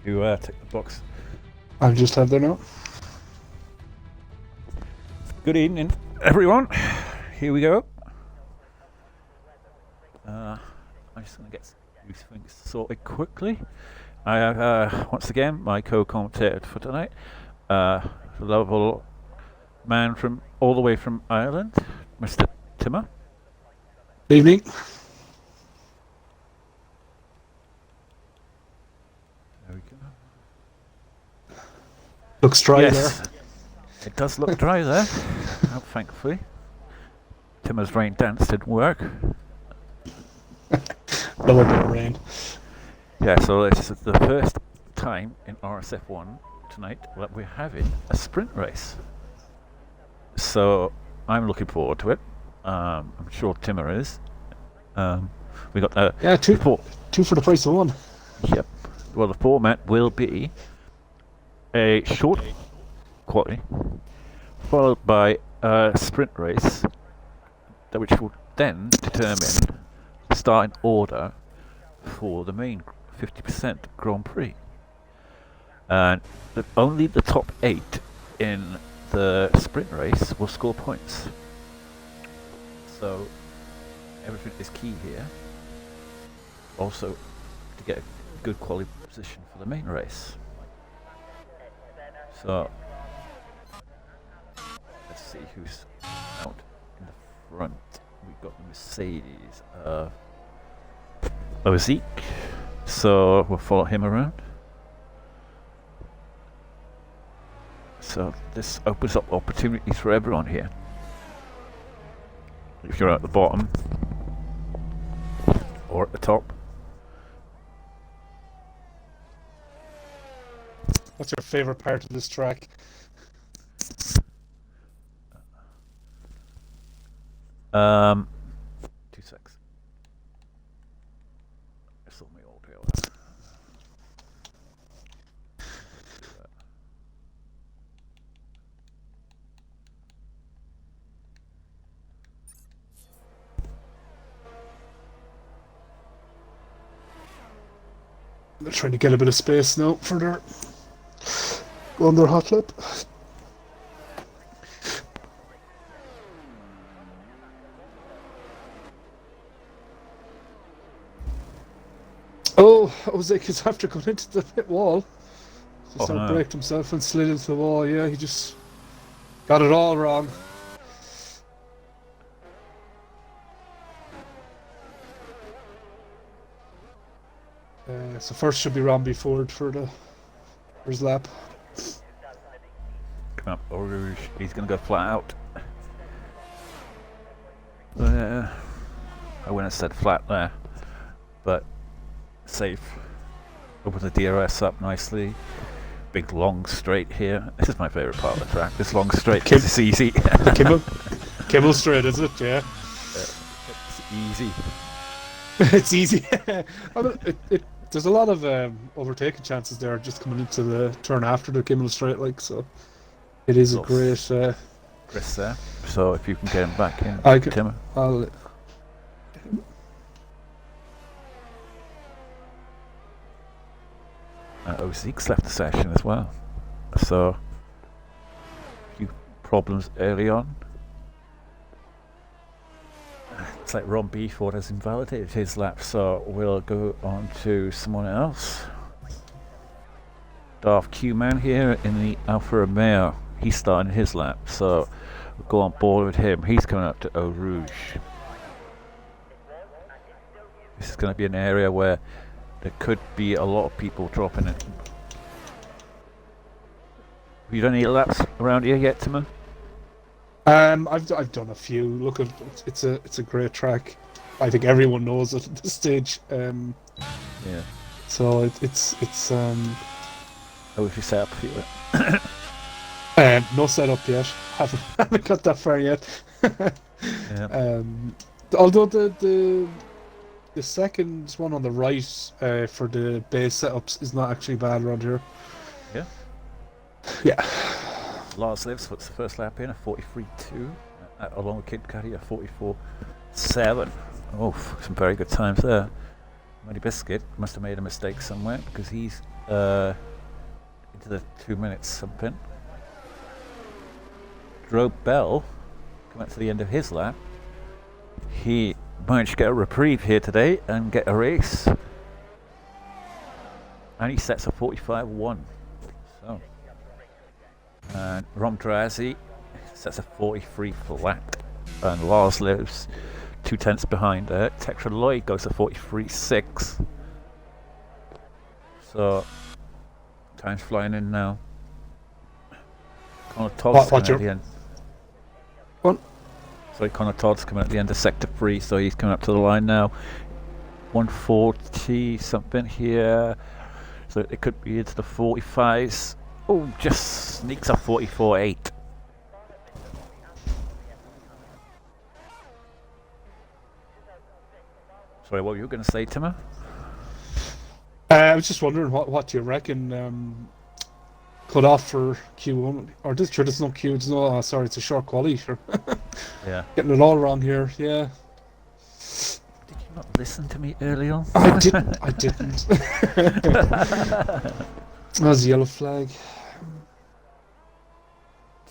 You take the box. I'll just have there now. Good evening, everyone. Here we go. I'm just going to get these things sorted quickly. I have, once again, my co-commentator for tonight, the lovable man from all the way from Ireland, Mr. Timmer. Evening. There we go. Looks dry Yes, there. it does look dry there. Oh, thankfully. Timmer's rain dance didn't work. Love a bit of rain. Yeah, so this is the first time in RSF1 tonight that we're having a sprint race. So I'm looking forward to it. I'm sure Timmer is. We got two for the price of one. Yep. Well, the format will be a short quality followed by a sprint race, which will then determine the starting order for the main 50% Grand Prix. And only the top 8 in the sprint race will score points. So everything is key here. Also to get a good quality position for the main race. So let's see who's out in the front. We've got the Mercedes Oziek. So we'll follow him around. So this opens up opportunities for everyone here. If you're at the bottom or at the top. What's your favourite part of this track? 2 secs. I saw my old tail. They're trying to get a bit of space now for their go on their hot lap. Oh, Oziek is after going into the pit wall. Just braked himself and slid into the wall. Yeah, he just got it all wrong. So first should be Rombie Ford for his lap. Come up, Rouge. He's going to go flat out. I wouldn't have said flat there, but safe. Open the DRS up nicely. Big long straight here. This is my favourite part of the track. This long straight. This is easy. Kibble straight, is it? Yeah. It's easy. It's easy. I mean, there's a lot of overtaking chances there just coming into the turn after the Kimmel straight, like, so it is a great Chris there. So if you can get him back in, Timmer. Oziek's left the session as well. So a few problems early on. Looks like Rombie Ford has invalidated his lap, so we'll go on to someone else. Darth Q-Man here in the Alfa Romeo. He's starting his lap, so we'll go on board with him. He's coming up to Eau Rouge. This is going to be an area where there could be a lot of people dropping it. Have you done any laps around here yet, Timon? I've done a few. Look, it's a great track. I think everyone knows it at this stage. Yeah. So it's Oh, if you set up for it. no setup yet. Haven't got that far yet. Yeah. Although the second one on the right for the base setups is not actually bad around here. Yeah. Yeah. Lars Lives, what's the first lap in? A 43.2. Along with Kid Cudi, a 44.7. Oh, some very good times there. Muddy Biscuit must have made a mistake somewhere because he's into the 2 minutes something. Drove Bell coming up to the end of his lap. He managed to get a reprieve here today and get a race. And he sets a 45-1. So, and Romdrazi sets a 43 flat. And Lars lives 2 tenths behind there. Tetra Lloyd goes to 43.6. So, time's flying in now. Connor Todd's coming at the end. What? Sorry, Connor Todd's coming at the end of sector 3, so he's coming up to the line now. 140 something here. So it could be into the 45s. Oh, just sneaks up 44.8. Sorry, what were you going to say, Timmer? I was just wondering what you reckon cut off for Q1, or this sure there's no Q, there's no sorry, it's a short quality, sure. Yeah. Getting it all wrong here, yeah. Did you not listen to me early on? I didn't. That was the yellow flag.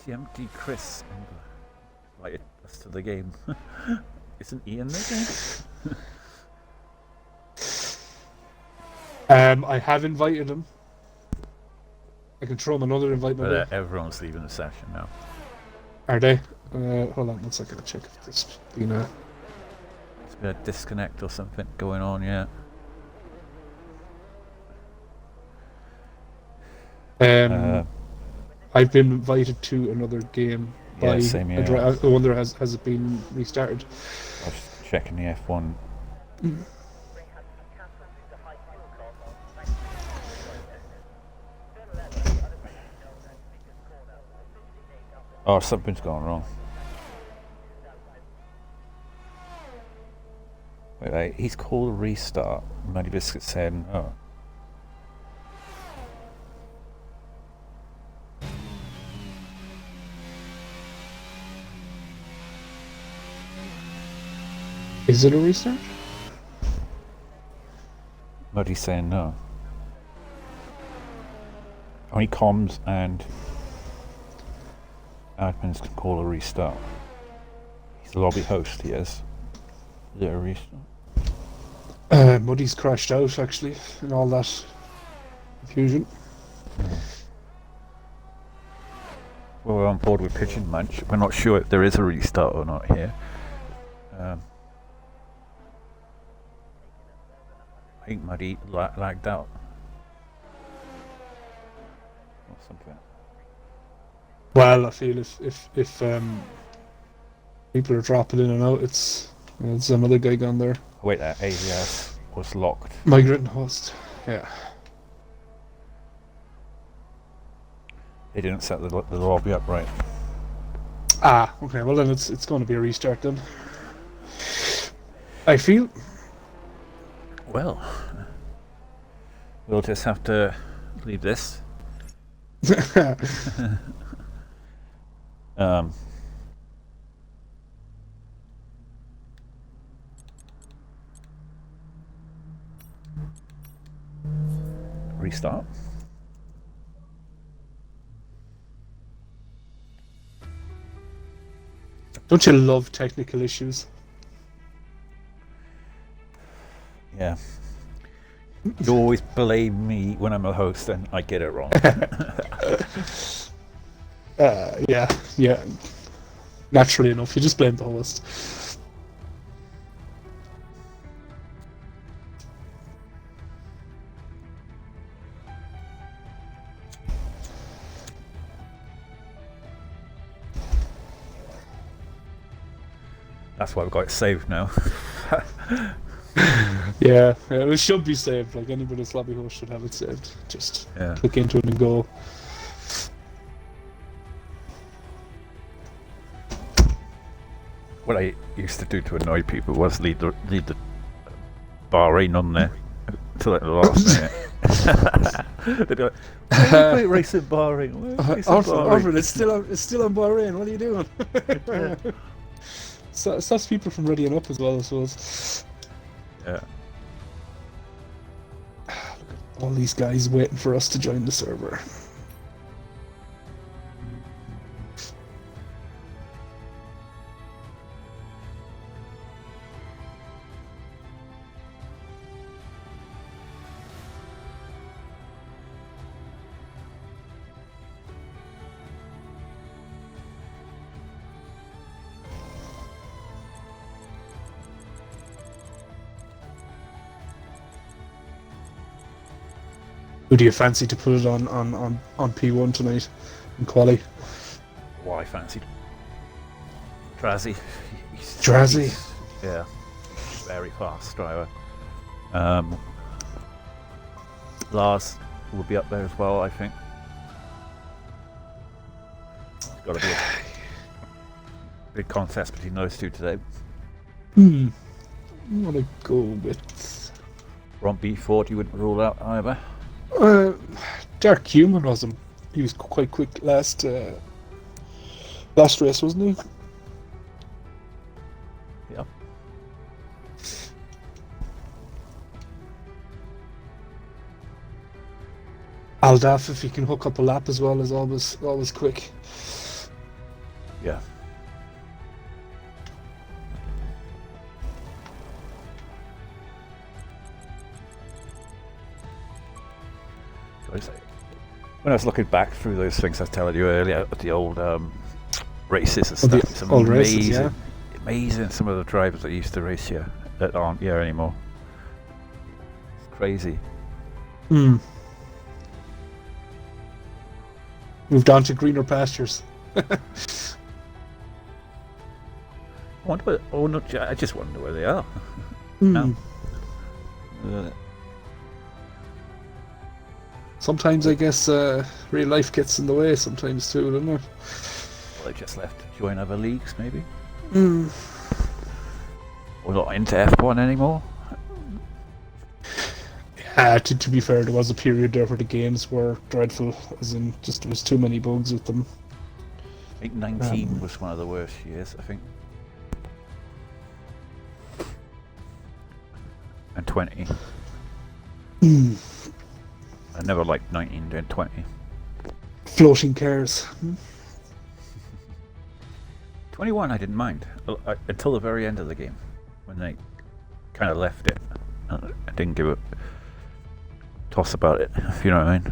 TMD Chris invited us to the game. Isn't Ian there? I have invited him. I can throw him another invite. But everyone's leaving the session now. Are they? Hold on one second, I'll check if there's been a... There's been a disconnect or something going on, yeah. I've been invited to another game by Yeah, same here. I wonder has it been restarted? I was checking the F1. Oh, something's gone wrong. Wait, he's called a restart. Muddy Biscuit said no. Is it a restart? Muddy's saying no. Only comms and admins can call a restart. He's the lobby host, he is. Is it a restart? Muddy's crashed out actually in all that confusion. Well, we're on board with Pigeon Munch. We're not sure if there is a restart or not here. I think Muddy lagged out. Or something. Well, I feel if people are dropping in and out, it's another guy gone there. Wait, that AVS was locked. Migrant host, yeah. They didn't set the lobby up right. Ah, okay. Well, then it's going to be a restart then. I feel. Well, we'll just have to leave this. Restart. Don't you love technical issues? Yeah. You always blame me when I'm a host and I get it wrong. Yeah. Naturally enough, you just blame the host. That's why we've got it saved now. Yeah, it should be saved. Like anybody that's lobby host should have it saved. Just click into it and go. What I used to do to annoy people was leave the Bahrain on there until like the last minute. They'd be like, "Why are you racing Bahrain? Alfred, it's still on Bahrain. What are you doing?" Yeah. So it stops people from readying up as well, I suppose. Yeah. All these guys waiting for us to join the server. Who do you fancy to put it on P1 tonight in quali? Well, I fancied Drazi. Drazi? Yeah. Very fast driver. Lars will be up there as well, I think. It's got to be a big contest between those two today. I'm gonna go with Ron B40 wouldn't rule out either. Dark Human was him. He was quite quick last race, wasn't he? Yeah. Aldaf, if he can hook up a lap as well, is always quick. Yeah. When I was looking back through those things I was telling you earlier, the old races and stuff, it's old amazing, races, yeah. amazing some of the drivers that used to race here that aren't here anymore. It's crazy. Moved on to greener pastures. I just wonder where they are. Mm. No. Sometimes I guess real life gets in the way sometimes too, doesn't it? Well, they just left to join other leagues, maybe. Mm. Or not into F1 anymore. To be fair, there was a period there where the games were dreadful, as in just there was too many bugs with them. I think 19 was one of the worst years, I think. And 20. I never liked 19 and 20. Floating cars. 21 I didn't mind until the very end of the game when they kind of left it. I didn't give a toss about it, if you know what I mean.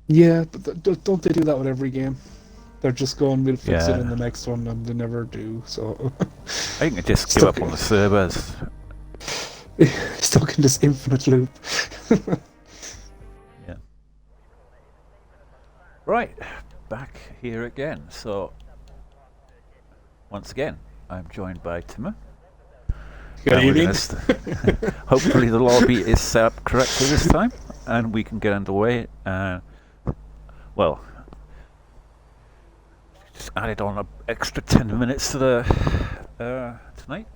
Yeah, but don't they do that with every game? They're just going, we'll fix it Yeah. in the next one, and they never do, so... I think they just give up on the servers. Stuck in this infinite loop. Yeah. Right, back here again. So, once again, I'm joined by Timmer. Good evening. Hopefully the lobby is set up correctly this time, and we can get underway. Well, just added on an extra 10 minutes to the tonight.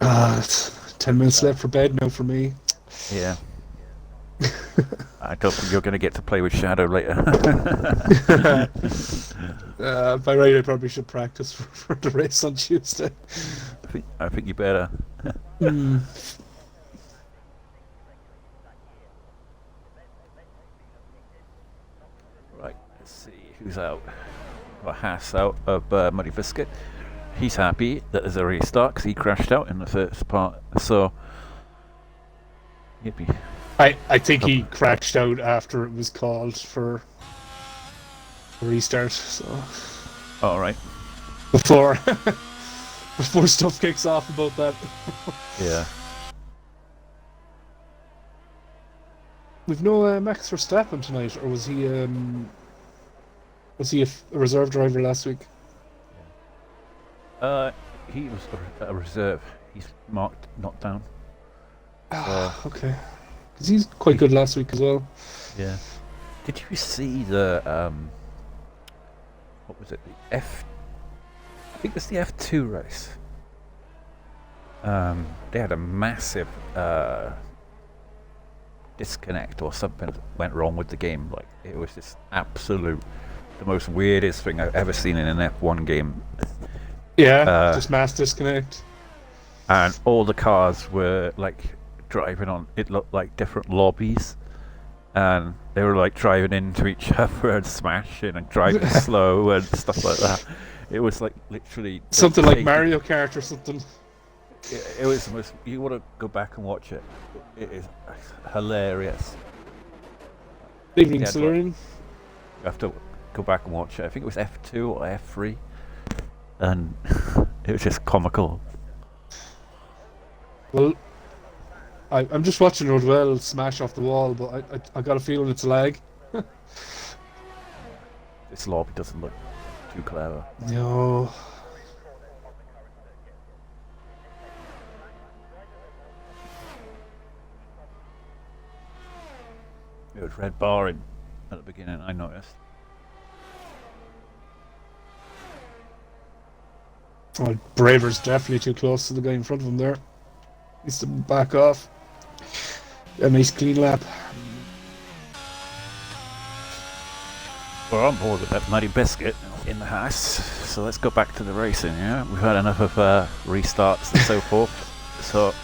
It's 10 minutes left for bed now for me. Yeah. I don't think you're going to get to play with Shadow later. By right, I probably should practice for the race on Tuesday. I think you better. Right, let's see who's out. Well, Haas out of Muddy Biscuit. He's happy that there's a restart because he crashed out in the first part. So, yippee. I think he crashed out after it was called for a restart. So All right. before stuff kicks off about that. Yeah. We've no Max Verstappen tonight, or was he a reserve driver last week? He was a reserve. He's marked not down. Okay. Because he's quite good last week as well. Yeah. Did you see the what was it? The I think it was the F2 race. They had a massive disconnect or something went wrong with the game. Like it was just the most weirdest thing I've ever seen in an F1 game. Yeah, just mass disconnect. And all the cars were like driving on, it looked like different lobbies, and they were like driving into each other and smashing and driving slow and stuff like that. It was like literally something like Mario Kart or something. It was the most. You want to go back and watch it? It is hilarious. Evening, Silurian. You have to go back and watch it. I think it was F2 or F3, and it was just comical. Well, I'm just watching Rodwell smash off the wall, but I got a feeling it's lag. This lobby doesn't look too clever. No. It was red barring at the beginning, I noticed. Oh, Braver's definitely too close to the guy in front of him there. Needs to back off. A nice clean lap. We're on board with that Muddy Biscuit in the house, so let's go back to the racing, yeah? We've had enough of restarts and so forth, so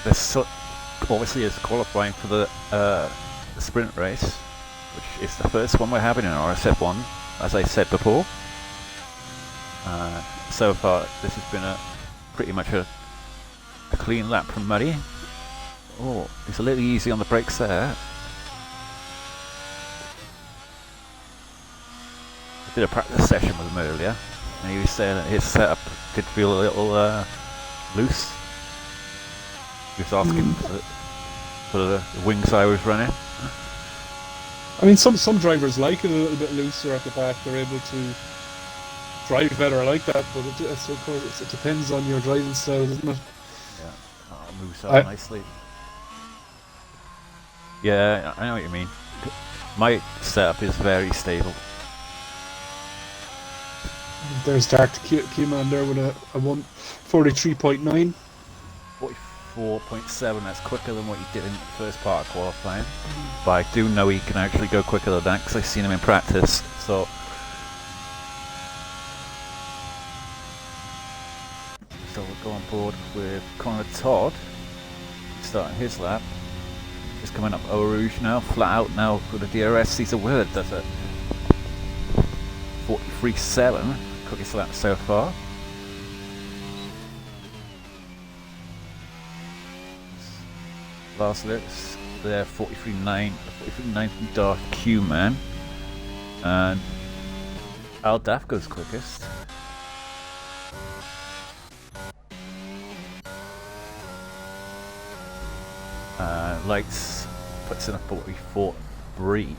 this obviously is qualifying for the sprint race, which is the first one we're having in RSF1, as I said before. So far this has been pretty much a clean lap from Muddy. Oh, he's a little easy on the brakes there. I did a practice session with him earlier, and he was saying that his setup did feel a little loose. He was asking for the wings I was running. I mean, some drivers like it a little bit looser at the back. They're able to drive better like that, but of course it depends on your driving style, doesn't it? Yeah, oh, moves up nicely. Yeah, I know what you mean. My setup is very stable. There's Dark Keyman there with a 143.9. 44.7, that's quicker than what he did in the first part of qualifying. But I do know he can actually go quicker than that because I've seen him in practice. So we'll go on board with Connor Todd, starting his lap. Just coming up Eau Rouge now, flat out now for the DRS. He's a word, does it? 43.7, quickest lap so far. Last laps there, 43.9 from Dark Q-Man. And Al Daff goes quickest. Lights puts in a 44.3.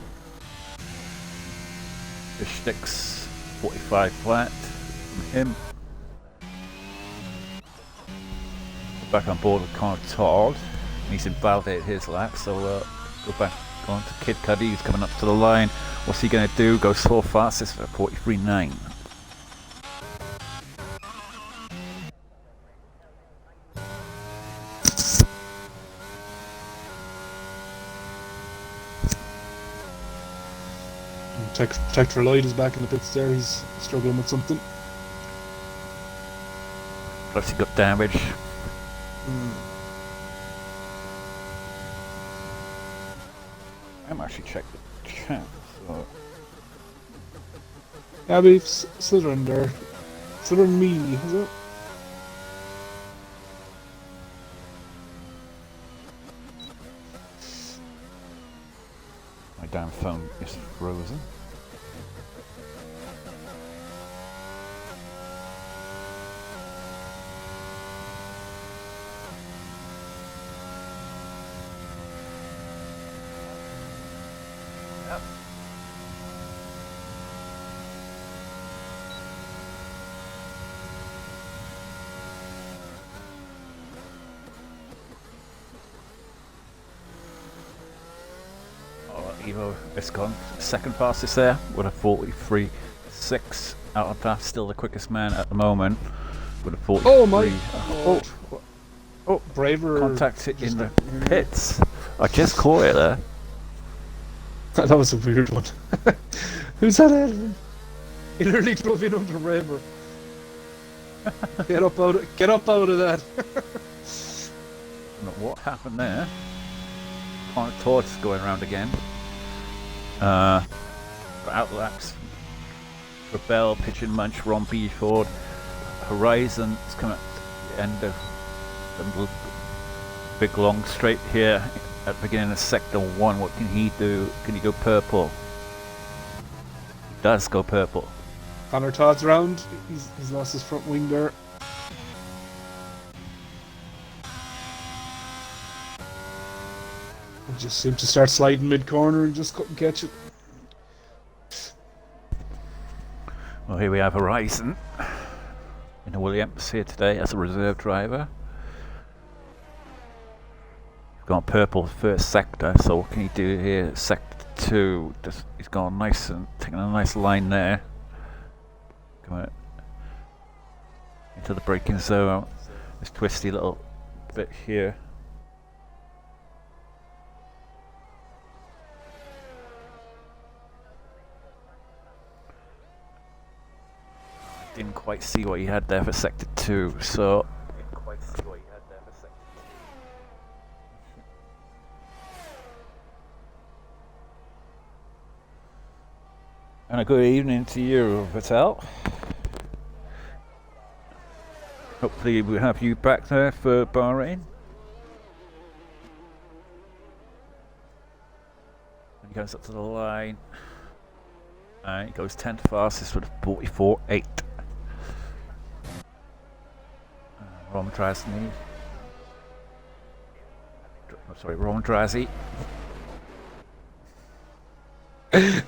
The Shticks 45 flat from him. Back on board with Connor Todd. He's invalidated his lap, so go back on to Kid Cuddy, who's coming up to the line. What's he going to do? Goes fourth fastest for 43.9. Protector Lloyd is back in the pits there. He's struggling with something. Plus he got damage. I might actually check the chat. So. Yeah, we've Slytherin there. Slytherin me, is it? My damn phone is frozen. Evo Viscon, second fastest there with a 43.6. Out of that, still the quickest man at the moment with a 43. Oh my! Oh, Braver contact it in the pits. I just caught it there. That was a weird one. Who's that ahead of him? He literally drove in under Braver. Get up out of that. Don't know what happened there. Connor Todd's going around again. Got outlaps. Rebel, Pitch and Munch, Ron B. Ford, Horizon. It's coming at the end of the little big long straight here at the beginning of sector 1. What can he do? Can he go purple? He does go purple. Connor Todd's round. He's lost his front wing there. He just seemed to start sliding mid-corner and just couldn't catch it. Well, here we have Horizon in the Williams here today as a reserve driver. He's gone purple first sector, so what can he do here? Sector 2, he's gone nice and taking a nice line there. Coming into the braking zone. This twisty little bit here. Didn't quite see what he had there for sector 2, so and a good evening to you, Vital. Hopefully we'll have you back there for Bahrain. When he goes up to the line, and he goes 10th fastest with 44.8. Ron Drasny. Sorry, Ron Drazi.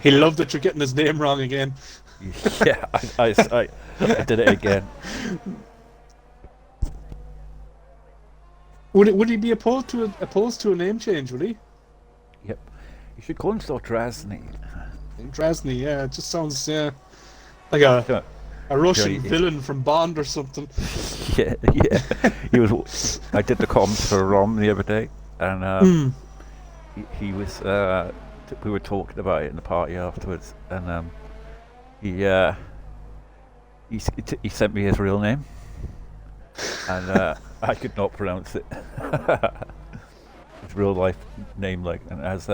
He loved that you're getting his name wrong again. Yeah, I did it again. Would he be opposed to a name change? Would he? Yep. You should call him still Drasny. Drasny, yeah, it just sounds like a Russian villain from Bond or something. Yeah. He was. I did the comms for Rom the other day, and he was. We were talking about it in the party afterwards, and he sent me his real name, and I could not pronounce it. His real life name, and as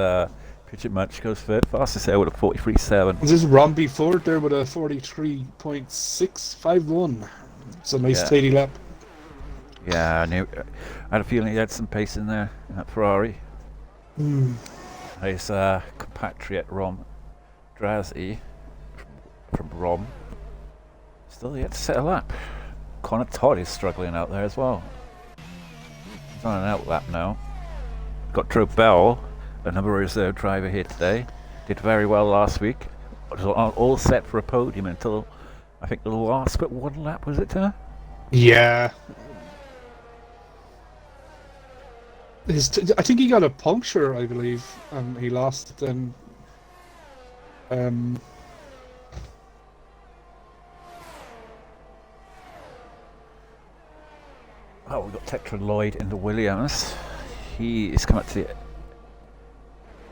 Pitch It Much goes third fastest there with a 43.7. This is Romby Ford there with a 43.651. It's a nice tidy lap. Yeah, I had a feeling he had some pace in there in that Ferrari. His compatriot Rom Drazi from Rom still yet to set a lap. Connor Todd is struggling out there as well. He's on an out lap now. Got Drew Bell, another reserve driver here today. Did very well last week. Was all set for a podium until I think the last but one lap, was it, Turner? Yeah. I think he got a puncture, I believe, and he lost it then. Oh, we've got Tetra Lloyd in the Williams. He is coming up to the...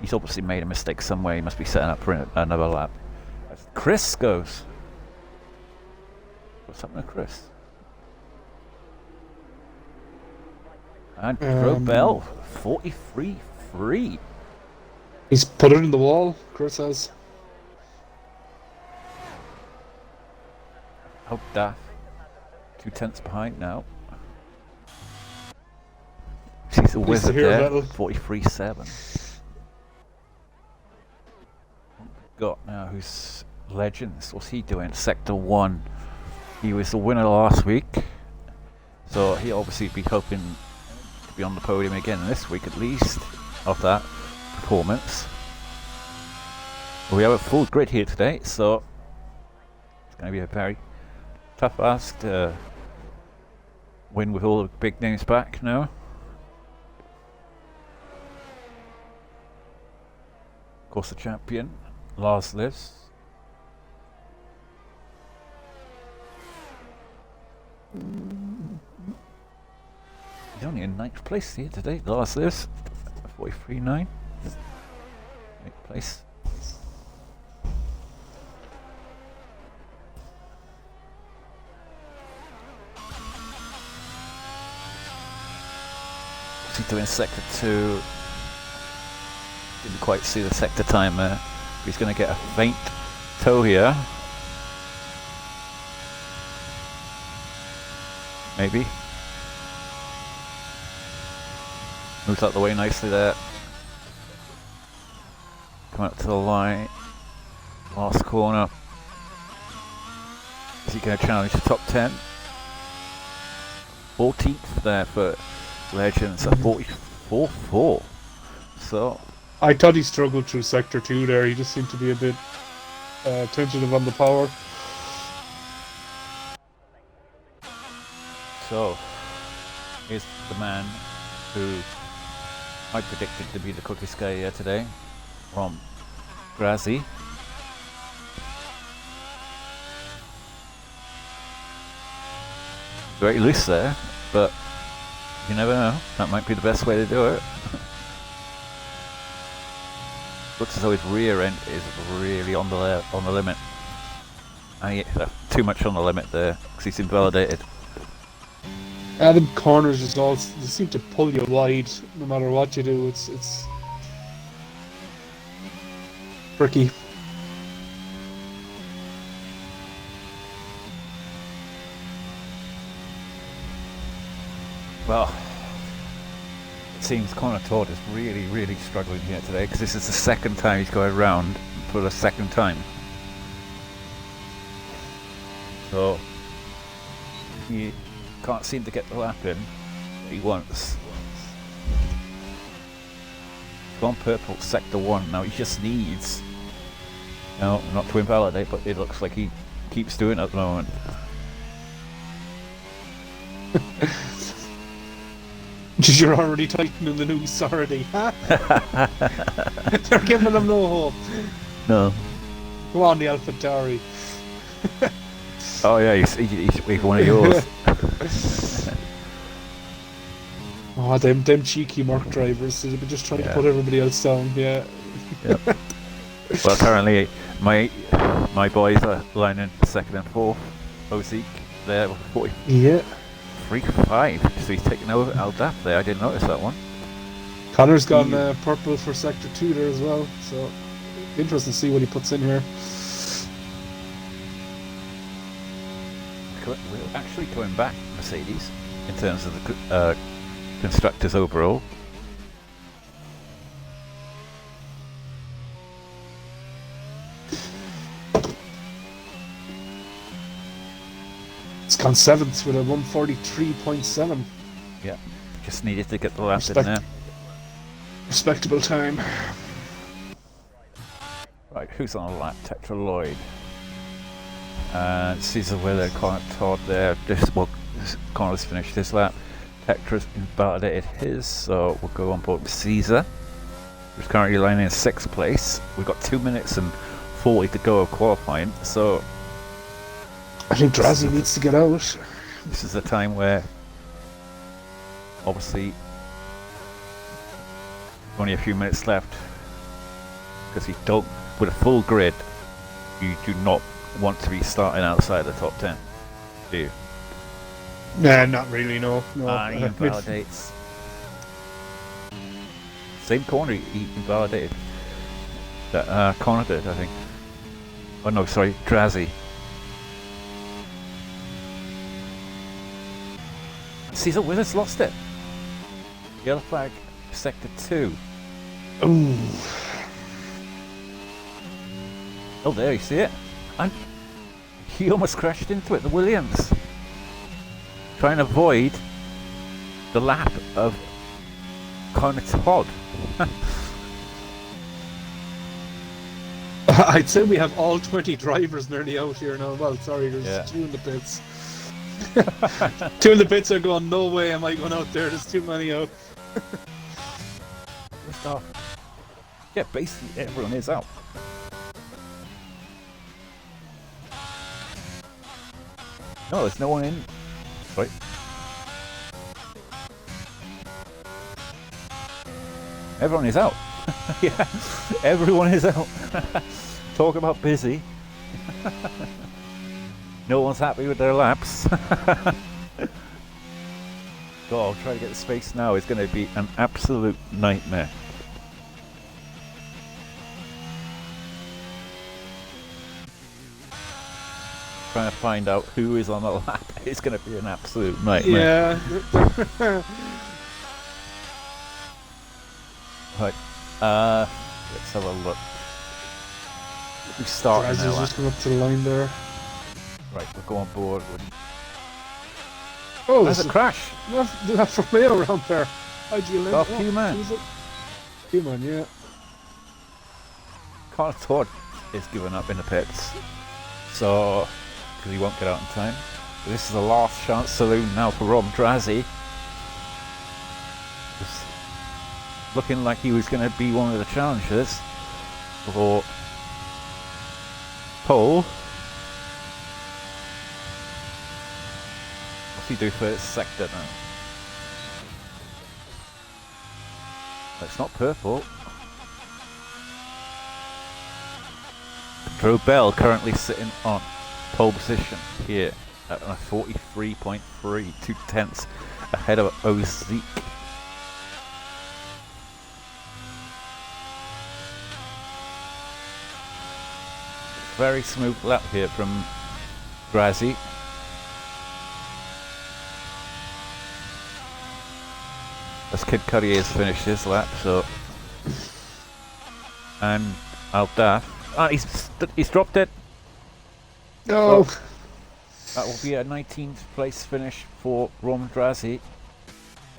He's obviously made a mistake somewhere. He must be setting up for another lap. As Chris goes. What's happening to Chris? And Robel, 43.3. He's put it in the wall, Chris has. Oh, Daff. 2/10 behind now. She's a wizard there. 43.7. Got now who's Legends. What's he doing? Sector 1. He was the winner last week. So he'll obviously be hoping to be on the podium again this week at least of that performance. We have a full grid here today, so it's going to be a very tough ask to win with all the big names back now. Of course, the champion, Lars lives. He's only in 9th place here today. Lars lives 43.9. 8th place. What's he doing? Sector 2. Didn't quite see the sector time there. He's going to get a faint toe here. Maybe. Moves out the way nicely there. Come up to the line. Last corner. Is he going to challenge the top 10? 14th there for Legends, a 44-4. So I thought he struggled through sector 2 there. He just seemed to be a bit tentative on the power. So here's the man who I predicted to be the quickest guy here today, from Grazi. Very loose there, but you never know. That might be the best way to do it. Looks as though his rear end is really on the limit. And too much on the limit there, because he's invalidated. Adam corners just all they seem to pull you wide no matter what you do. It's tricky. Well, it seems Connor Todd is really struggling here today, because this is the second time he's going around for the second time. So he can't seem to get the lap in that he wants. Gone purple, sector 1. Now he just needs, no, not to invalidate, but it looks like he keeps doing it at the moment. You're already tightening the noose already, huh? You're giving them no hope. No. Go on, the AlphaTauri. Oh yeah, he's one of yours. Oh, them cheeky Merc drivers. They've been just trying to put everybody else down. Yeah. Yep. Well, apparently my boys are lining second and fourth. Ozik there with 40. Yeah. 3-5, so he's taking over Aldap there. I didn't notice that one. Connor's gone purple for sector 2 there as well, so interesting to see what he puts in here. We're actually coming back, Mercedes, in terms of the constructors overall. It's gone 7th with a 143.7. Yeah, just needed to get the lap in there. Respectable time. Right, who's on a lap? Tetra Lloyd. Caesar Willer, Connor Todd there. Connor's finished his lap. Tetra's invalidated his, so we'll go on board with Caesar, who's currently lining in 6th place. We've got 2 minutes and 40 to go of qualifying, so I think Drazi needs to get out. this is a time where obviously only a few minutes left, because you don't, with a full grid, you do not want to be starting outside the top 10, do you? Nah, not really, no. He invalidates. Same corner he invalidated that Connor did, I think. Oh no, sorry, Drazi. Caesar Willis lost it. Yellow flag, sector 2. Ooh. Oh, there you see it. And he almost crashed into it, the Williams. Trying to avoid the lap of Connor Todd. I'd say we have all 20 drivers nearly out here now. Well, sorry, there's 2 in the pits. 2 in the pits are going, no way am I going out there, there's too many out. Yeah, basically everyone is out. No, there's no one in. Right. Everyone is out. Yeah, everyone is out. Talk about busy. No one's happy with their laps. God, trying to get the space now is going to be an absolute nightmare. Trying to find out who is on the lap is going to be an absolute nightmare. Yeah. Right. Let's have a look. We start As now. just come up to the line there. Right, we'll go on board. Oh, There's a crash. Not for me around there. How'd you Off Q-Man. Q-Man, yeah. Connor Todd is giving up in the pits. So, because he won't get out in time. But this is the last chance saloon now for Rob Drazzy. Just looking like he was going to be one of the challengers for pole. What's he do for his sector now? It's not purple. Drew Bell currently sitting on pole position here at a 43.3, 2/10 ahead of Ozeek. Very smooth lap here from Drazzy. As Kid Cudi has finished his lap, so. And Aldaf. Ah, he's dropped it. No. So that will be a 19th place finish for Ron Drazzy.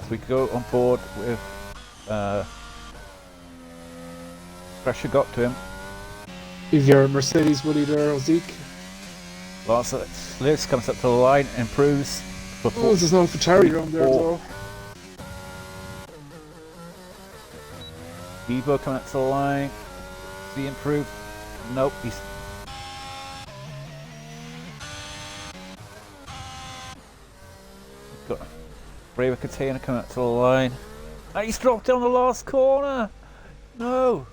As we go on board with pressure got to him. If your Mercedes would either Ozeek. Lewis comes up to the line, improves. Oh, there's no Ferrari around there though. Evo coming up to the line. Does he improve? Nope, he's. Got Braver Container coming up to the line. And he's dropped down the last corner! No!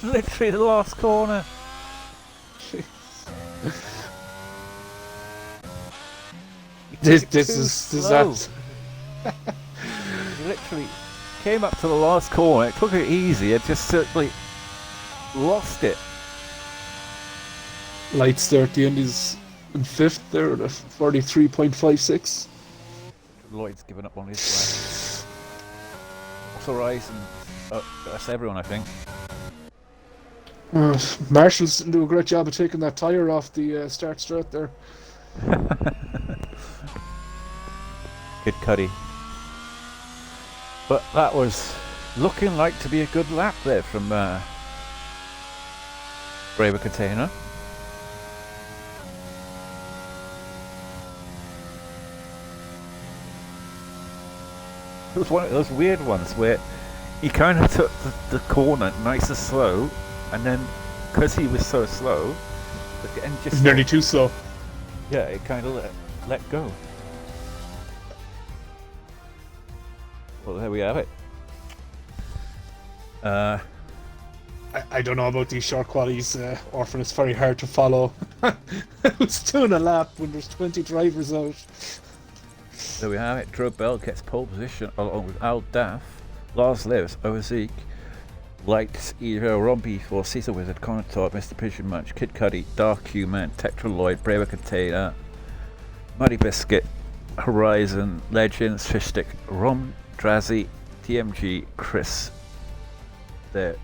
Literally the last corner. This is that. He literally came up to the last corner, it took it easy, it just simply lost it. Lights there at the end is in fifth there at 43.56. Lloyd's given up on his lap. Also Rise and that's everyone I think. Marshall's do a great job of taking that tyre off the start straight there. Kid Cudi. But that was looking like to be a good lap there from Braver Container. It was one of those weird ones where he kind of took the corner nice and slow, and then because he was so slow, and just It's nearly too slow. yeah, it kind of let go. Well, there we have it. I don't know about these short qualities, Orphan. It's very hard to follow. Who's doing a lap when there's 20 drivers out? There we have it. Drew Bell gets pole position along with Al Daff, Lars Lewis, Ozeek, Lights, Eva Rombie for Caesar Wizard, Connor Todd, Mr. Pigeon Munch, Kid Cudi, Dark Human, Tetra Lloyd, Braver Container, Muddy Biscuit, Horizon, Legends, Fishstick, Rom, Drazzy, TMG, Chris. There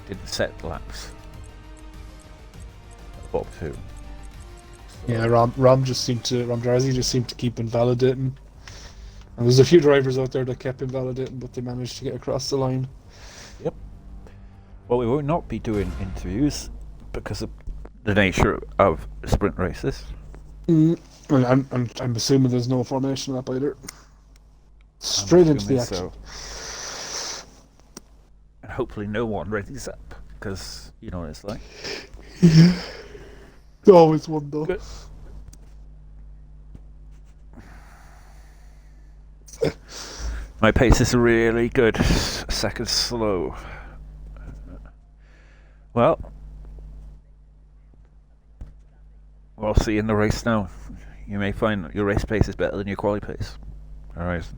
didn't set laps. Bob too. Yeah, Rom Drazzy just seemed to keep invalidating. And there's a few drivers out there that kept invalidating, but they managed to get across the line. Yep. Well, we will not be doing interviews because of the nature of sprint races. Well, I'm assuming there's no formation lap either. Straight into the action. So. And hopefully no one readies up because you know what it's like. Yeah. Always one though. Good. My pace is really good. A second slow. Well, we'll see in the race now. You may find that your race pace is better than your quali pace. Horizon.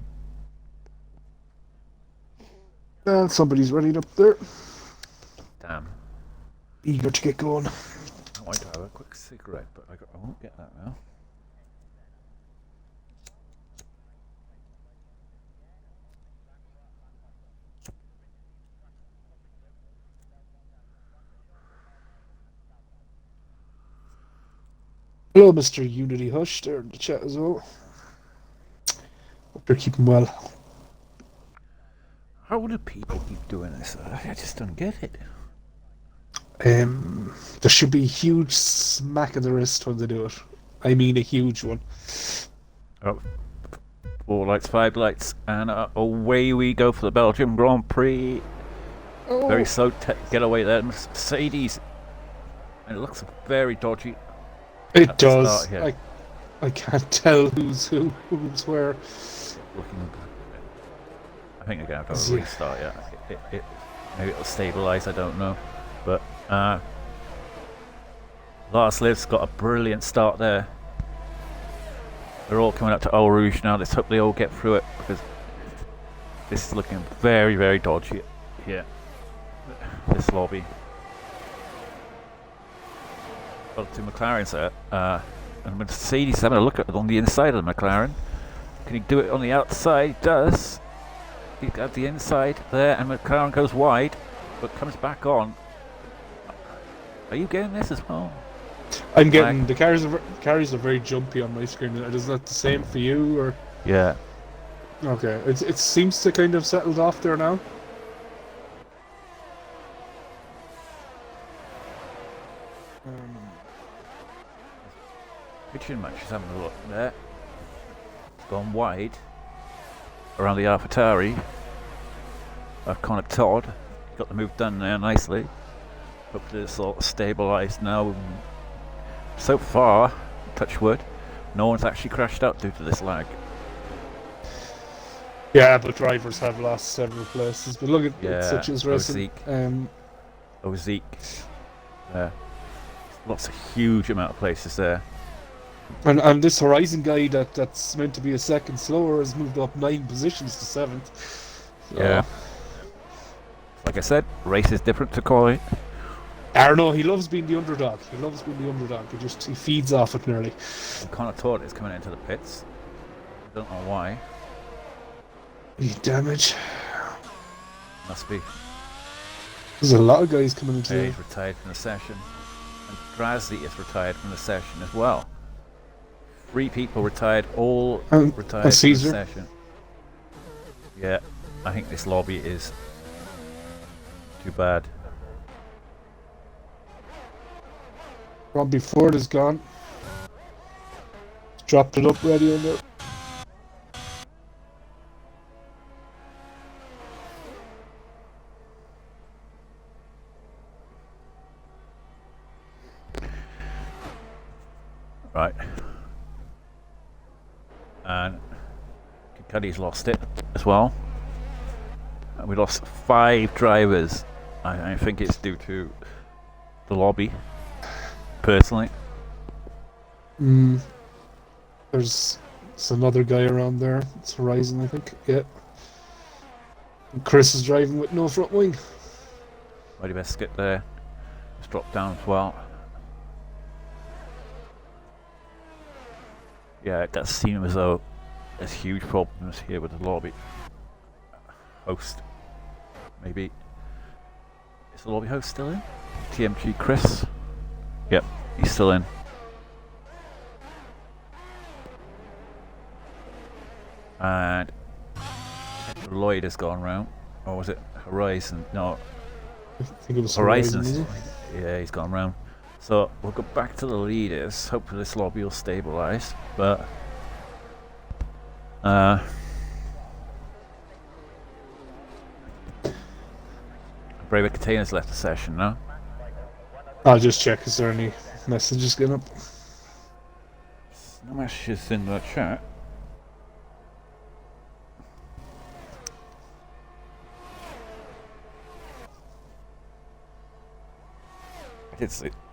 And somebody's running up there, Damn. eager to get going. I wanted to have a quick cigarette, but I won't get that now. Hello, Mr. Unity Hush, there in the chat as well. Hope you're keeping well. How do people keep doing this? I just don't get it. There should be a huge smack in the wrist when they do it. I mean a huge one. Oh, 4 lights, 5 lights, and away we go for the Belgium Grand Prix. Oh. Very slow getaway there. Mercedes. And it looks very dodgy. It does. I can't tell who's where. Looking, I think they're going to have a restart, yeah. Maybe it'll stabilise, I don't know. But Lars Liv's got a brilliant start there. They're all coming up to Eau Rouge now. Let's hope they all get through it, because this is looking very, very dodgy here. This lobby. Got 2 McLarens there. And Mercedes having a look at it on the inside of the McLaren. Can he do it on the outside? He does. He's got the inside there, and McLaren goes wide, but comes back on. Are you getting this as well? I'm getting the cars are very jumpy on my screen. Is that the same for you, or? Yeah. Okay, it seems to kind of settled off there now. Pitching match is having a look there. It's gone wide around the AlphaTauri. Connor Todd got the move done there nicely. Hopefully it's all stabilised now. So far, touch wood, no one's actually crashed out due to this lag. Yeah, but drivers have lost several places. But look at such as racing. Oziek. Lots of huge amount of places there. And this Horizon guy that's meant to be a second slower has moved up 9 positions to 7th. So. Yeah. Like I said, race is different to quality. I don't know, he loves being the underdog. He feeds off it nearly. And Connor Todd is coming into the pits. I don't know why. Damage. Must be. There's a lot of guys coming into He's retired from the session. And Grasly is retired from the session as well. 3 people retired, all retired from the session. Yeah, I think this lobby is too bad. Robbie Ford is gone. Dropped it up ready on there. Right. And Cuddy's lost it as well. And we lost 5 drivers. I think it's due to the lobby, personally. There's another guy around there. It's Horizon, I think. Yeah. And Chris is driving with no front wing. Mighty best get there. It's dropped down as well. Yeah, it does seem as though there's huge problems here with the lobby. Host. Maybe. Is the lobby host still in? TMG Chris? Yep, he's still in. And Lloyd has gone round. Or was it Horizon? No. I think it was Horizon. Yeah, he's gone round. So we'll go back to the leaders. Hopefully this lobby will stabilise. But Braver Containers left the session now. I'll just check. Is there any messages getting up? No messages in the chat.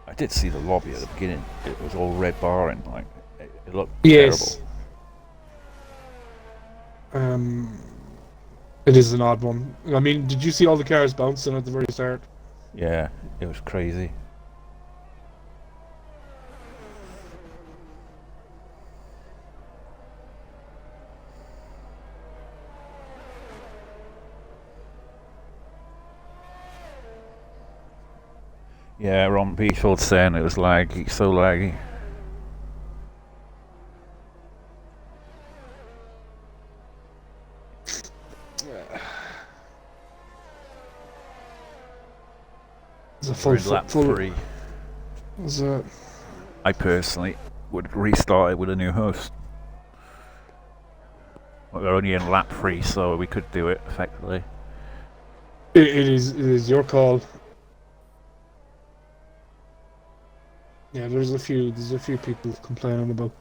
I did see the lobby at the beginning. It was all red bar and like it looked terrible. Um, it is an odd one. I mean, did you see all the cars bouncing at the very start? Yeah, it was crazy. Yeah, Ron Beeford saying it was laggy, so laggy. It's a We're in lap 3. Was a I personally would restart it with a new host. We're only in lap 3, so we could do it effectively. it is your call. Yeah, there's a few people complaining about.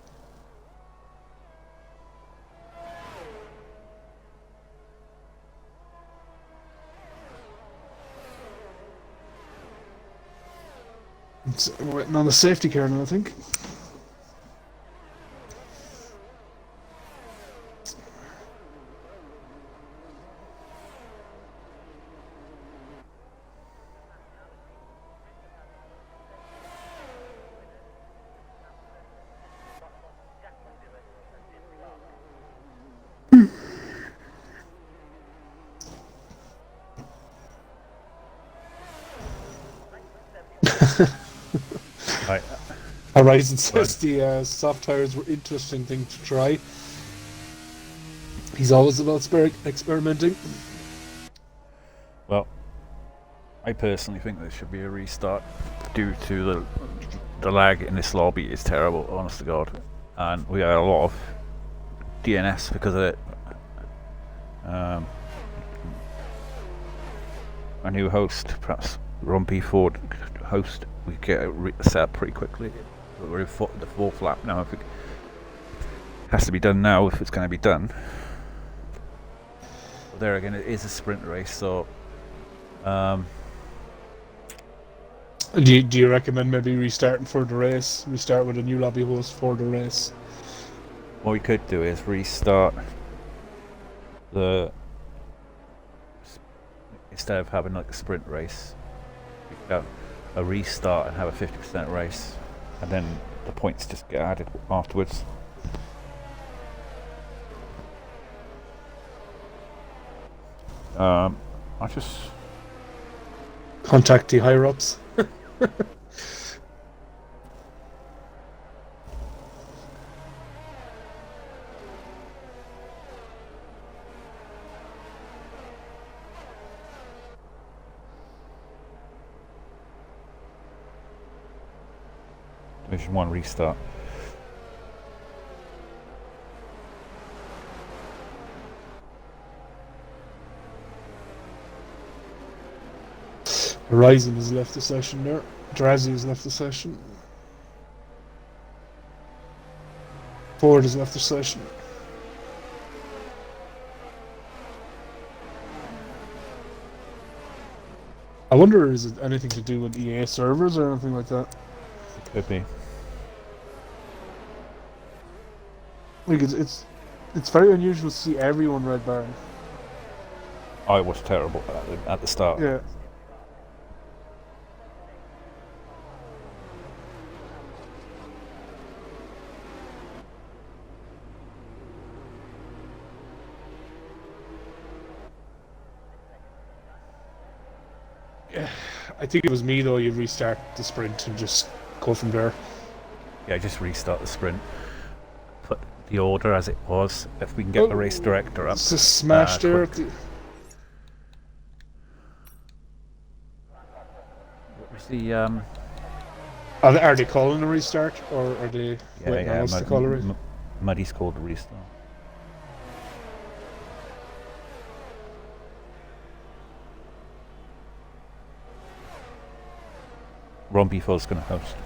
We're waiting on the safety car now, I think. Right. Horizon says the soft tires were interesting thing to try. He's always about experimenting. Well, I personally think there should be a restart due to the lag in this lobby is terrible, honest to God, and we had a lot of DNS because of it. A new host, perhaps Rumpy Ford host, we get it set up pretty quickly. We're in the 4th lap now. If it has to be done now, if it's going to be done. But there again, it is a sprint race, so. Do you recommend maybe restarting for the race? Restart with a new lobby host for the race. What we could do is restart instead of having like a sprint race, we could have a restart and have a 50% race, and then the points just get added afterwards. I just Contact the higher ups. Division 1 restart. Horizon has left the session there. Drazzy has left the session. Ford has left the session. I wonder, is it anything to do with EA servers or anything like that? Could be. Like it's very unusual to see everyone red barring. I was terrible at the start. Yeah. I think it was me though. You restart the sprint and just go from there. Yeah, just restart the sprint. Put the order as it was. If we can get the race director up. It's a smash there. What was the Are they calling a restart or are they waiting on us to call a restart? Muddy's called a restart. Ron Beefo's going to host.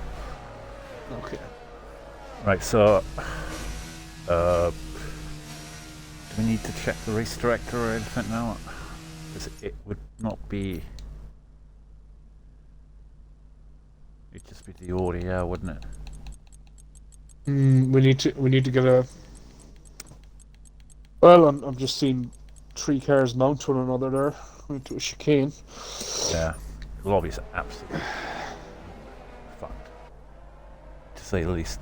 Okay. Right, so do we need to check the race director or anything now? Because it would not be. It'd just be the audio, wouldn't it? We need to get a. Well, I'm just seeing three cars mount one another there into a chicane. Yeah, the lobby's absolutely fucked, to say the least.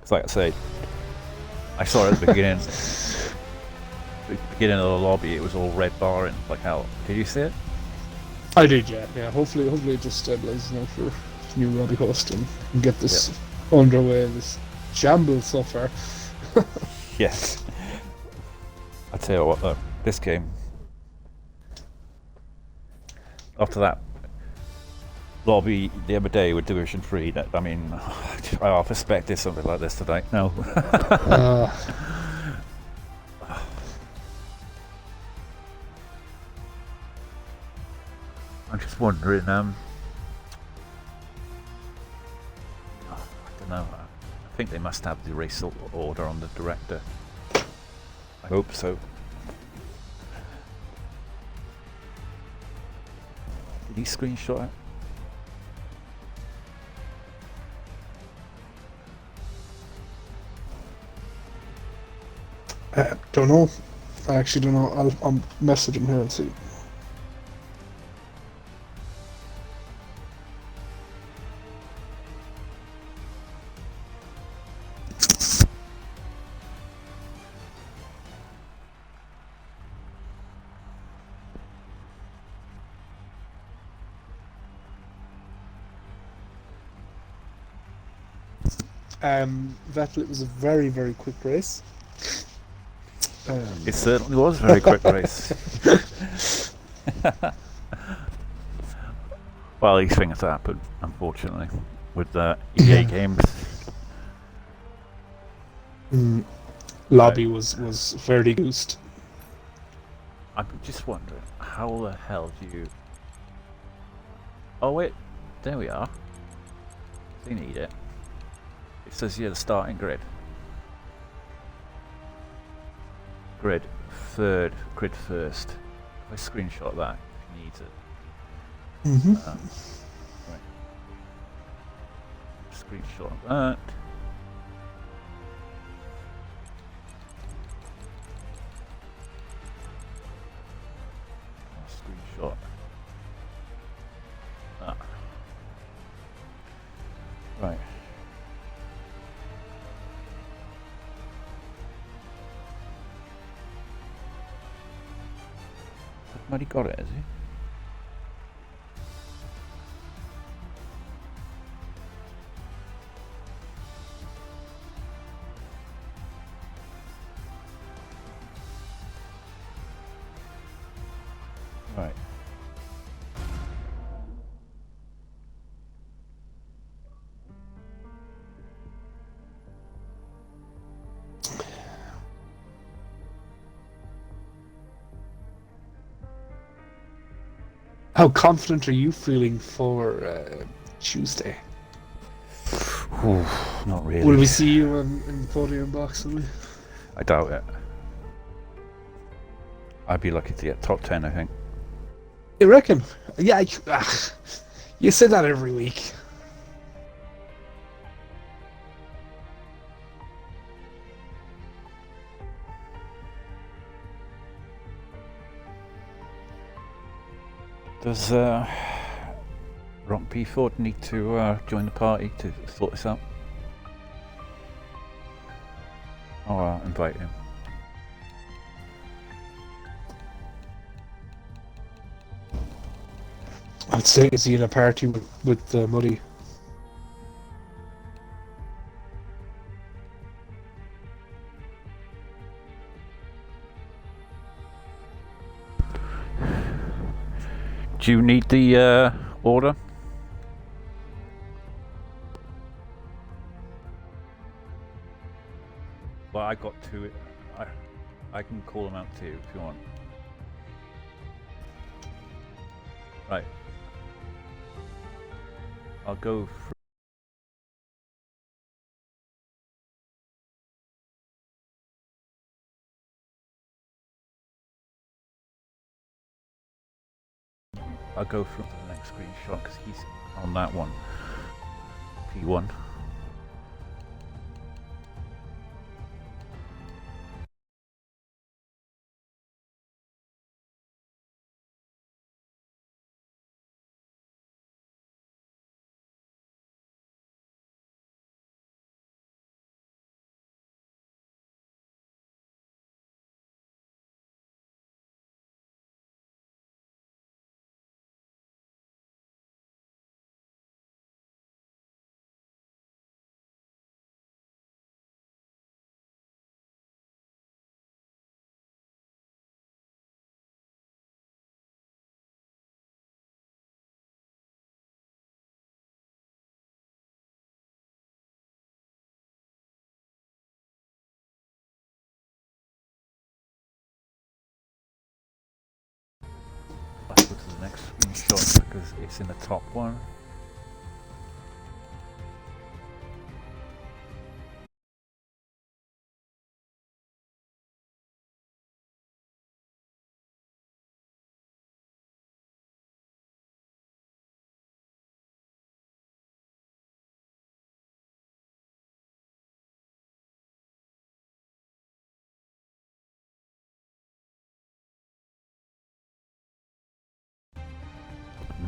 It's like I say, I saw it at the beginning of the lobby. It was all red barring like hell. Did you see it? I did, yeah, yeah. Hopefully it just stabilizes now for new lobby host and get Yep. this underway. This shambles so far. Yes. I tell you what, though, this game. After that lobby the other day with Division 3, that, I mean, I half expected something like this today. No. I'm just wondering, I don't know. I think they must have the race order on the director. I hope so. Did he screenshot it? Don't know. I actually don't know. I'll message him here and see. Vettel, it was a very, very quick race. It certainly was a very quick race. Well, these things happen, unfortunately, with EA games. Lobby was fairly goosed. I'm just wondering, how the hell do you... Oh wait, there we are. They need it. It says here the starting grid. Grid third, grid first. If I screenshot that, if you need it. Right. Screenshot that. Screenshot that. Right. Somebody got it, has he? Right. How confident are you feeling for Tuesday? Ooh, not really. Will we see you in the podium box? Will we? I doubt it. I'd be lucky to get top 10, I think. You reckon? Yeah, you say that every week. Does Rock P. Ford need to join the party to sort this out? I'll invite him. I'd say, is he in a party with Muddy? Do you need the order? Well, I got two. I can call them out too if you want. Right. I'll go through. I'll go through to the next screenshot because he's on that one. P1. Let's go to the next screenshot because it's in the top one.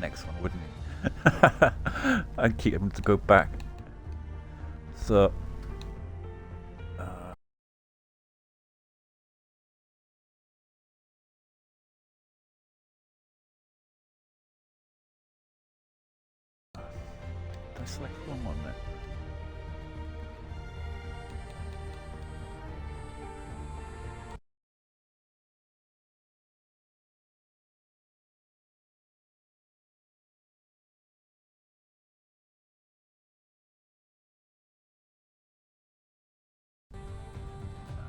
Next one, wouldn't he? I'd keep him to go back. So did I select one on there?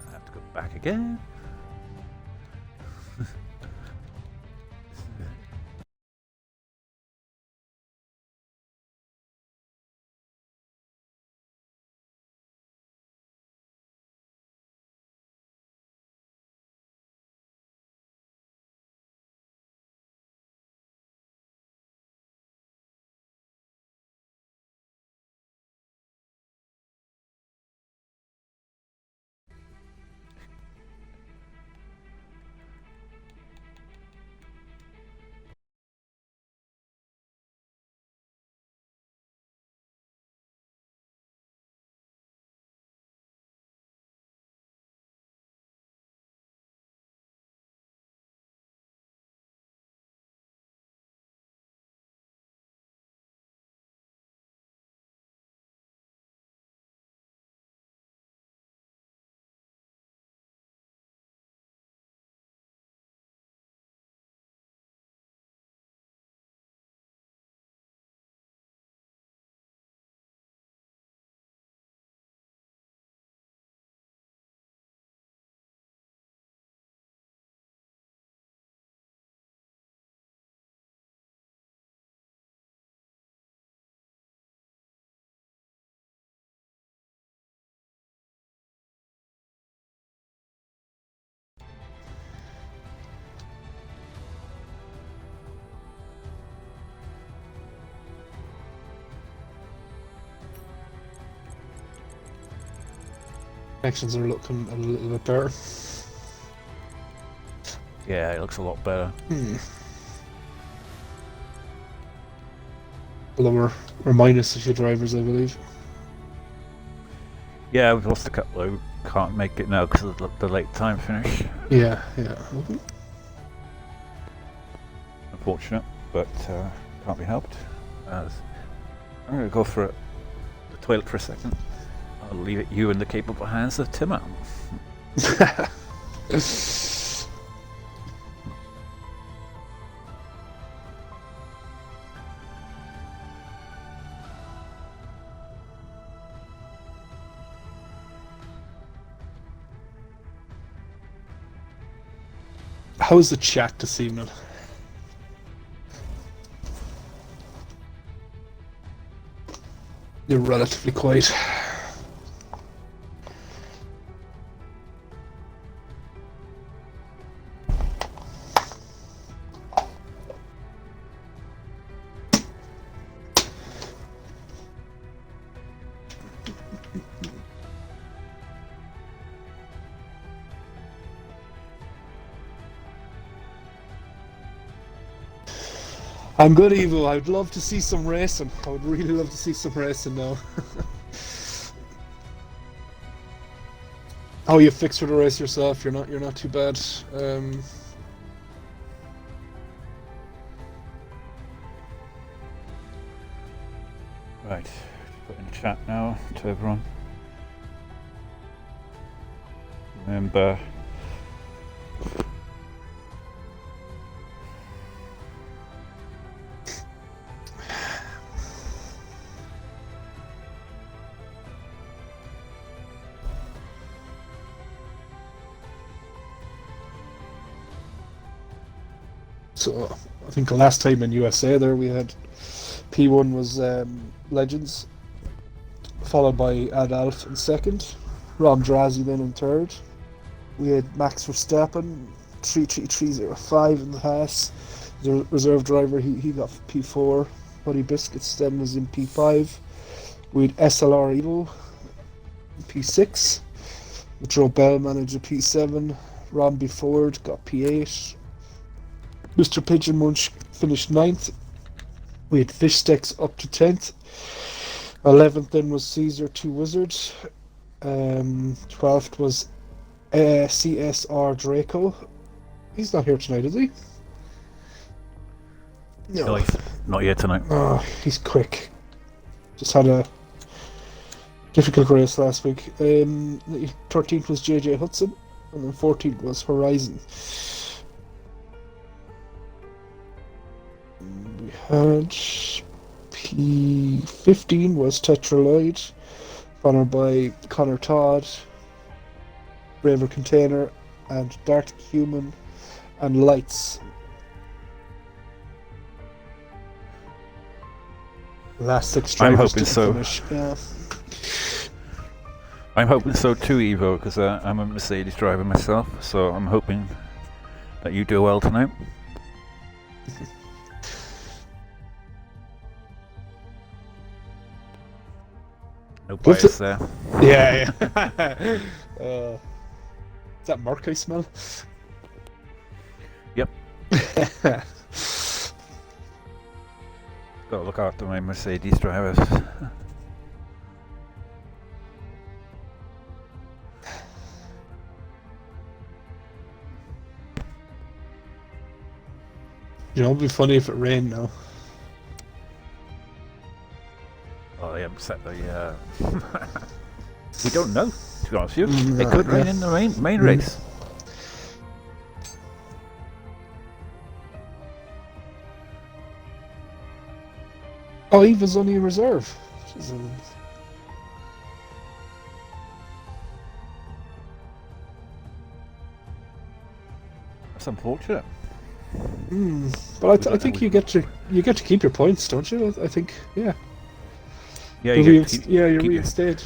I have to go back again. Connections are looking a little bit better. Yeah, it looks a lot better. Lower or minus a few drivers, I believe. Yeah, we've lost a couple who can't make it now because of the late time finish. Yeah. Unfortunate, but can't be helped. As I'm going to go for the toilet for a second. I'll leave it you in the capable hands of Timmer. How is the chat this evening? You're relatively quiet. I'm good, Evo. I'd love to see some racing. I would really love to see some racing now. How you fixed for the race yourself? You're not too bad. Right, just put in chat now to everyone. Remember, so I think the last time in USA there we had P1 was Legends, followed by Adolf in second, Rob Drazi then in third. We had Max Verstappen, 33305 in the Haas. The reserve driver, he got P4. Buddy Biscuits then was in P5. We had SLR Evo, P6. Joe Bell managed a P7. Romby Ford got P8. Mr. Pigeon Munch finished 9th. We had Fish Sticks up to 10th. 11th then was Caesar 2 Wizards. 12th was CSR Draco. He's not here tonight, is he? No. not yet tonight. Oh, he's quick. Just had a difficult race last week. 13th was JJ Hudson, and then 14th was Horizon. We had P15 was Tetraloid, followed by Connor Todd, Braver Container, and Dark Human, and Lights. Last 6 drivers. I'm hoping so. Finish. Yeah. I'm hoping so too, Evo, because I'm a Mercedes driver myself, so I'm hoping that you do well tonight. No bias there. Yeah. Is that Mark I smell? Yep. Gotta look after my Mercedes drivers. You know, it'd be funny if it rained now. Oh, they haven't set the. We don't know, to be honest with you. It could rain in the main race. Oh, Eva's only a reserve. That's unfortunate. But I think you get to keep your points, don't you? I think, yeah. Yeah, you're reinstated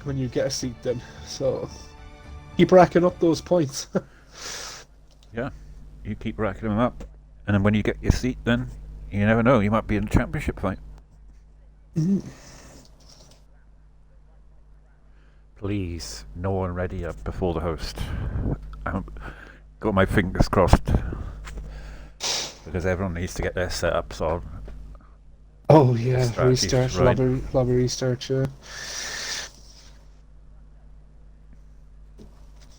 when you get a seat then. So keep racking up those points. Yeah, you keep racking them up, and then when you get your seat, then you never know. You might be in a championship fight. Please, no one ready up before the host. I've got my fingers crossed because everyone needs to get their setup. So. Oh yeah, restart, right. lobby restart, yeah.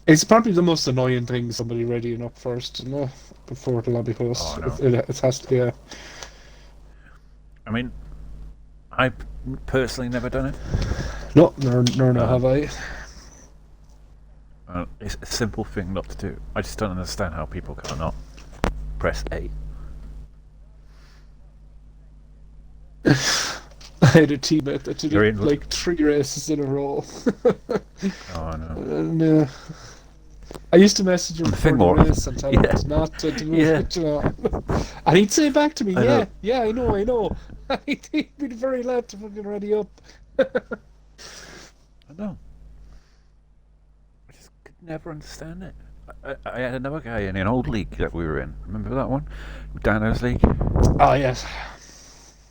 It's probably the most annoying thing, somebody readying up first, you know, before the lobby host. Oh, no. It has to, yeah. I mean, I've personally never done it. No, nor have I. It's a simple thing not to do. I just don't understand how people cannot press A. I had a teammate that did it like 3 races in a row. Oh no! And I used to message him before the race and tell him not to move it, you know. And he'd say back to me, I know. He'd be very glad to fucking ready up. I know. I just could never understand it. I had another guy in an old league that we were in. Remember that one? Dano's league? Oh, yes.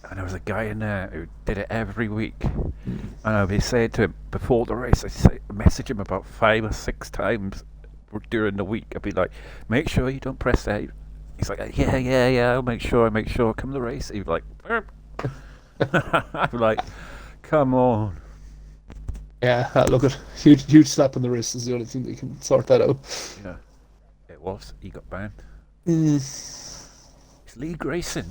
And there was a guy in there who did it every week. And I'd be saying to him before the race, I'd message him about 5 or 6 times during the week. I'd be like, make sure you don't press A. He's like, yeah, I'll make sure, come the race. He'd be like, "Burp." I'd be like, come on. Yeah, look at huge slap on the wrist is the only thing that can sort that out. Yeah, it was. He got banned. Mm. It's league racing,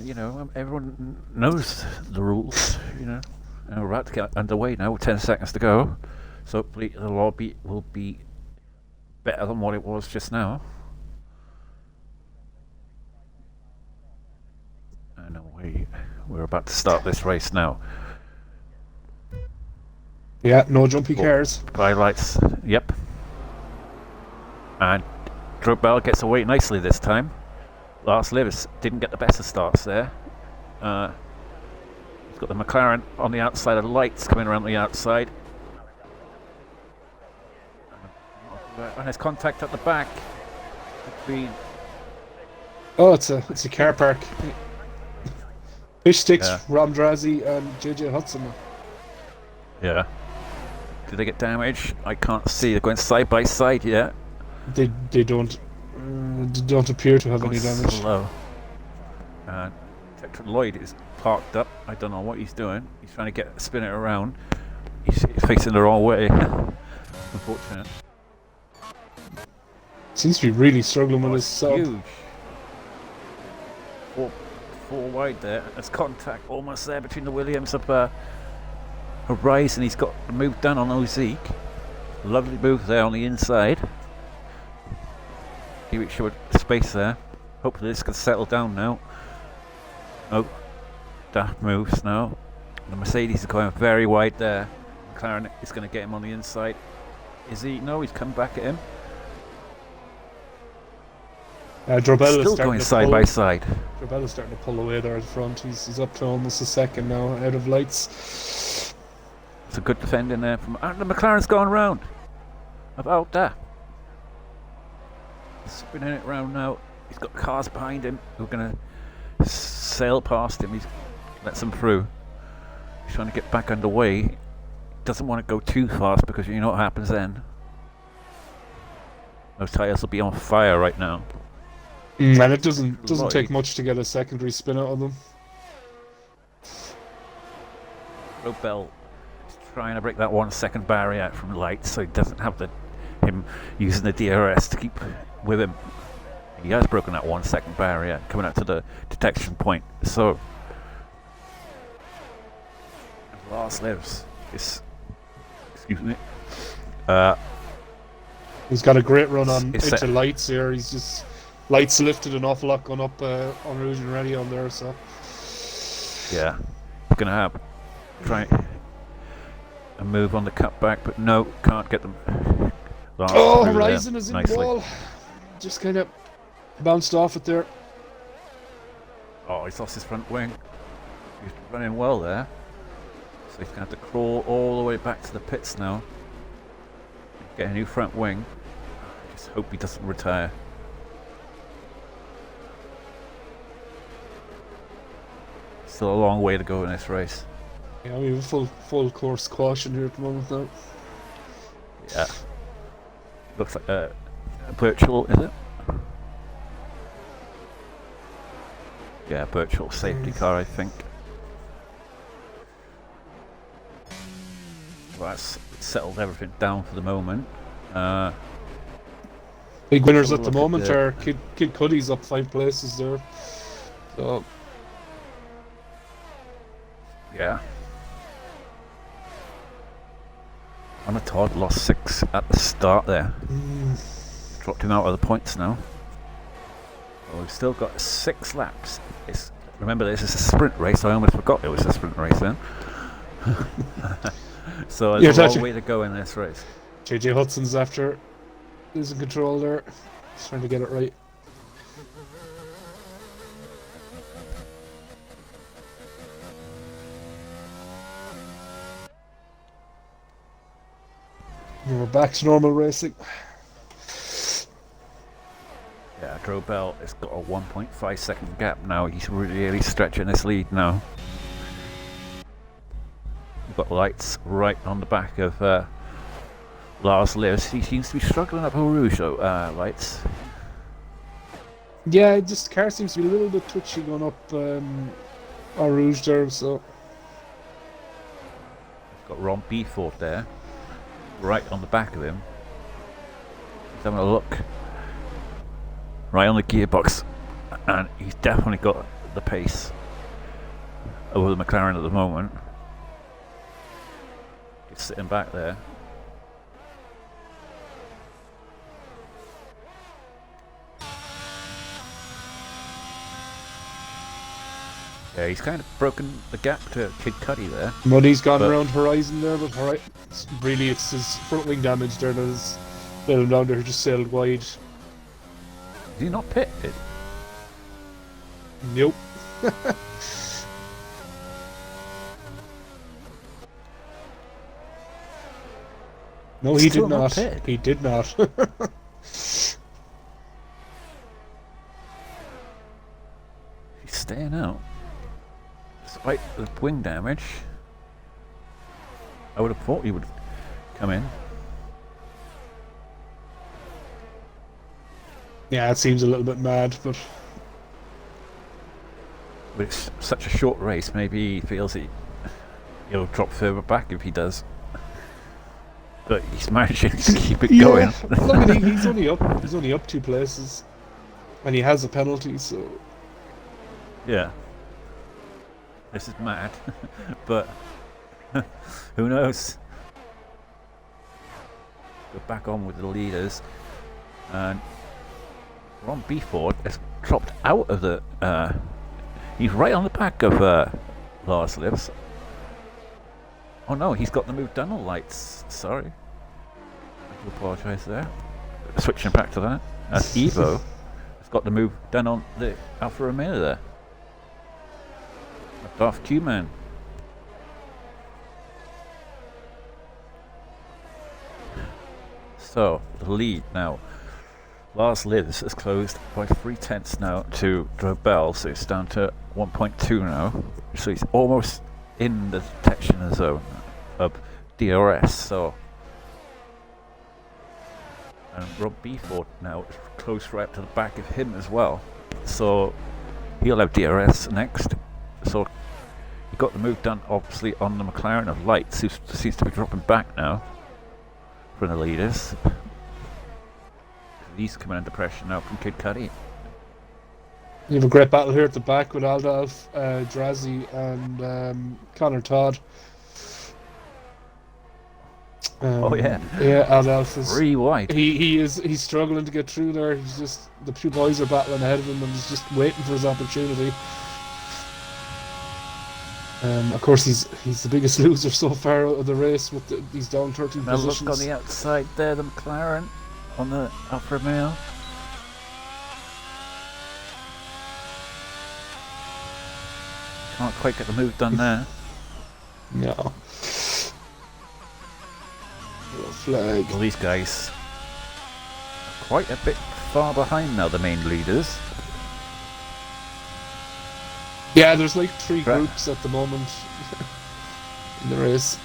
everyone knows the rules, And we're about to get underway now, 10 seconds to go. So hopefully the lobby will be better than what it was just now. And we're about to start this race now. Yeah, no jumpy cars. Highlights, yep. And Drobel gets away nicely this time. Lars Lewis didn't get the best of starts there. He's got the McLaren on the outside of lights coming around the outside. And there's contact at the back between. Oh, it's a car park. Fish Sticks, Yeah. Ramdrazi, and JJ Hudson. Yeah. Did they get damaged? I can't see. They're going side by side. Yeah. They don't appear to have any damage. Slow. Detector Lloyd is parked up. I don't know what he's doing. He's trying to spin it around. He's facing the wrong way. Unfortunate. Seems to be really struggling with his sub. Huge. Four wide there. There's contact almost there between the Williams of Rise, and he's got a move done on Ozique. Lovely move there on the inside. Give it short space there. Hopefully this can settle down now. Oh, daft moves now. The Mercedes is going very wide there. McLaren is going to get him on the inside. Is he? No, he's come back at him. Drobel Still going side by side. Drobel is starting to pull away there at the front. He's up to almost a second now, out of lights. It's a good defending there from. And the McLaren's gone round. About that. Spinning it round now. He's got cars behind him who are going to sail past him. He's lets them through. He's trying to get back underway. Doesn't want to go too fast because you know what happens then. Those tyres will be on fire right now. And it doesn't take much to get a secondary spin out of them. Robel is trying to break that 1 second barrier from lights, so he doesn't have him using the DRS to keep with him. He has broken that 1 second barrier coming out to the detection point. So Lars lives. Excuse me. He's got a great run into lights here. He's just lights lifted an awful lot going up on Rouge and Ready on there. So yeah, gonna try a move on the cutback, but no, can't get them. Horizon is in the wall. Just kind of bounced off it there. Oh, he's lost his front wing. He's running well there. So he's going to have to crawl all the way back to the pits now. Get a new front wing. Just hope he doesn't retire. Still a long way to go in this race. Yeah, we have a full course caution here at the moment though. Yeah. Looks like a virtual, is it? Yeah, virtual safety car, I think. Well, that's settled everything down for the moment. Big winners at the moment are Kid Cudi's up 5 places there. So yeah. Anna Todd lost 6 at the start there. Dropped him out of the points now. Well, we've still got 6 laps. Remember, this is a sprint race. I almost forgot it was a sprint race then. So there's a long way to go in this race. JJ Hudson's after losing control there. He's trying to get it right. And we're back to normal racing. Yeah, Drobel has got a 1.5 second gap now. He's really stretching this lead now. We've got lights right on the back of Lars Lewis. He seems to be struggling up Eau Rouge though, lights. Yeah, just the car seems to be a little bit twitchy going up Eau Rouge there, so He's got Ron Beeford there, right on the back of him. He's having a look. Right on the gearbox. And he's definitely got the pace over the McLaren at the moment. He's sitting back there. Yeah, he's kind of broken the gap to Kid Cudi there. Muddy's gone around Horizon there, but really it's his front wing damage there that has let him down there, just sailed wide. Is he not pitted? Nope. No, he did not. He did not. He's staying out. Despite the wing damage, I would have thought he would come in. Yeah, it seems a little bit mad, but it's such a short race, maybe he feels he'll drop further back if he does. But he's managing to keep it going. Look, he's only up. He's only up 2 places, and he has a penalty. So yeah, this is mad, but who knows? We're back on with the leaders, and Ron Beeford has dropped out of the. He's right on the back of Lars Livs. Oh no, he's got the move done on lights. Sorry. I do apologise there. Switching back to that. That's Evo. Has got the move done on the Alfa Romeo there. Darth Q-Man. So, the lead now. Lars Livs has closed by 3/10 now to Drobel, so it's down to 1.2 now. So he's almost in the detection zone of DRS. So, and Rob Beeford now is close right up to the back of him as well. So he'll have DRS next. So he got the move done obviously on the McLaren of Lights, who seems to be dropping back now from the leaders. He's coming under pressure now from Kid Cudi. you have a great battle here at the back with Aldalf, Drazi, and Connor Todd. Oh yeah, Aldalf is really wide. He's struggling to get through there. He's just, the 2 boys are battling ahead of him, and he's just waiting for his opportunity. Of course, he's the biggest loser so far out of the race with these down 13 Now positions. look on the outside there, the McLaren on the Alfa Romeo. Can't quite get the move done there. No. Little flag. Well, these guys are quite a bit far behind now, the main leaders. Yeah, there's like 3 groups at the moment in the race.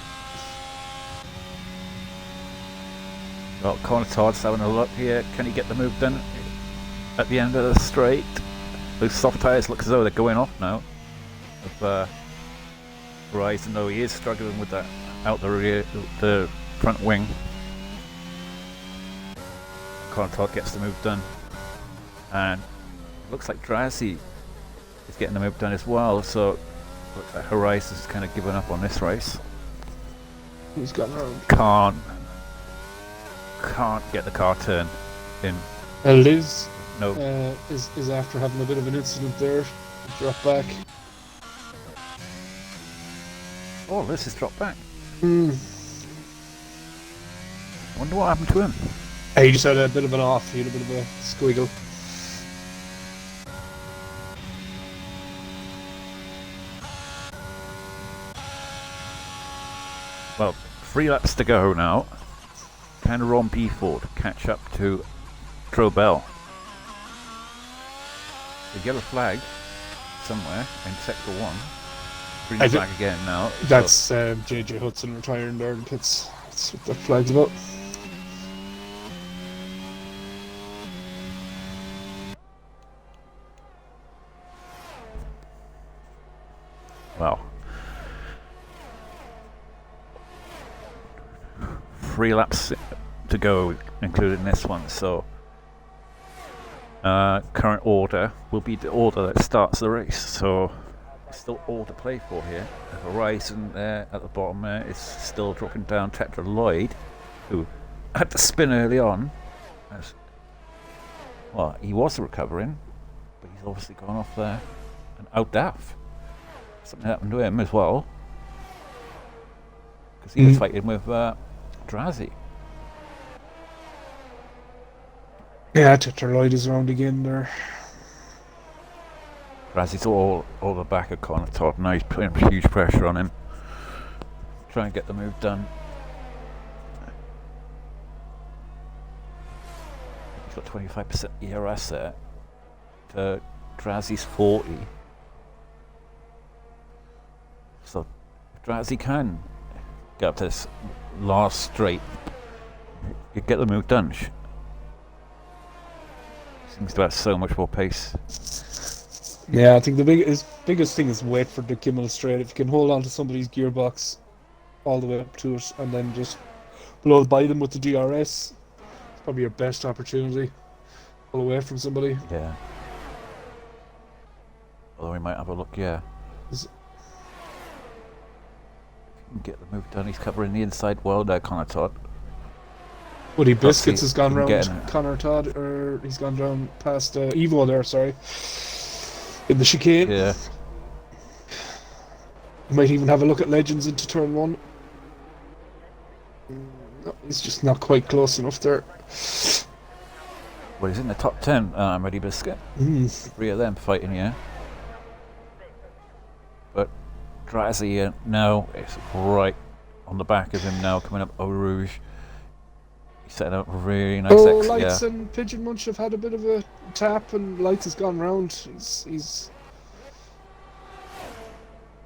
Well, Connor Todd's having a look here. Can he get the move done at the end of the straight? Those soft tyres look as though they're going off now. Of Horizon, though he is struggling with that out the rear, the front wing. Connor Todd gets the move done, and looks like Drazi is getting the move done as well. So looks like Horizon's kind of given up on this race. He's gone around. Can't get the car turned in. Liz No. is after having a bit of an incident there. Drop back. Oh, Liz has dropped back. Hmm. Wonder what happened to him. He just had a bit of an off. He had a bit of a squiggle. Well, 3 laps to go now. Can Ron Beeford catch up to Drobel? The yellow flag somewhere in sector 1. Green flag again now. That's JJ Hudson retiring there in pits. That's what that flag's about. well, 3 laps to go, including this one. So current order will be the order that starts the race. So still all to play for here. Horizon there at the bottom there is still dropping down. Tetra Lloyd, who had to spin early on. Well, he was recovering, but he's obviously gone off there and out daft. Something happened to him as well, because he was fighting with Drazi. Yeah, Tetraloid is around again there. Drazi's all the back of Connor Todd. Now he's putting huge pressure on him. Try and get the move done. He's got 25% ERS there. Drazi's 40. So if Drazi can get up to this last straight, you get the move done. Seems to have so much more pace. Yeah, I think the biggest thing is wait for the Kimmel straight. If you can hold on to somebody's gearbox all the way up to it and then just blow by them with the DRS, it's probably your best opportunity. Pull away from somebody. Yeah. Although we might have a look, yeah. Get the move done. He's covering the inside well there, Connor Todd. Woody Biscuits has gone round getting Connor Todd, or he's gone down past Evo there, sorry. In the chicane. Yeah. You might even have a look at Legends into turn 1. No, he's just not quite close enough there. Well, he's in the top 10, Ready Biscuit. 3 of them fighting here. But Drazi now is right on the back of him now, coming up Eau Rouge. He's setting up a really nice exit. Lights and Pigeon Munch have had a bit of a tap, and Lights has gone round. He's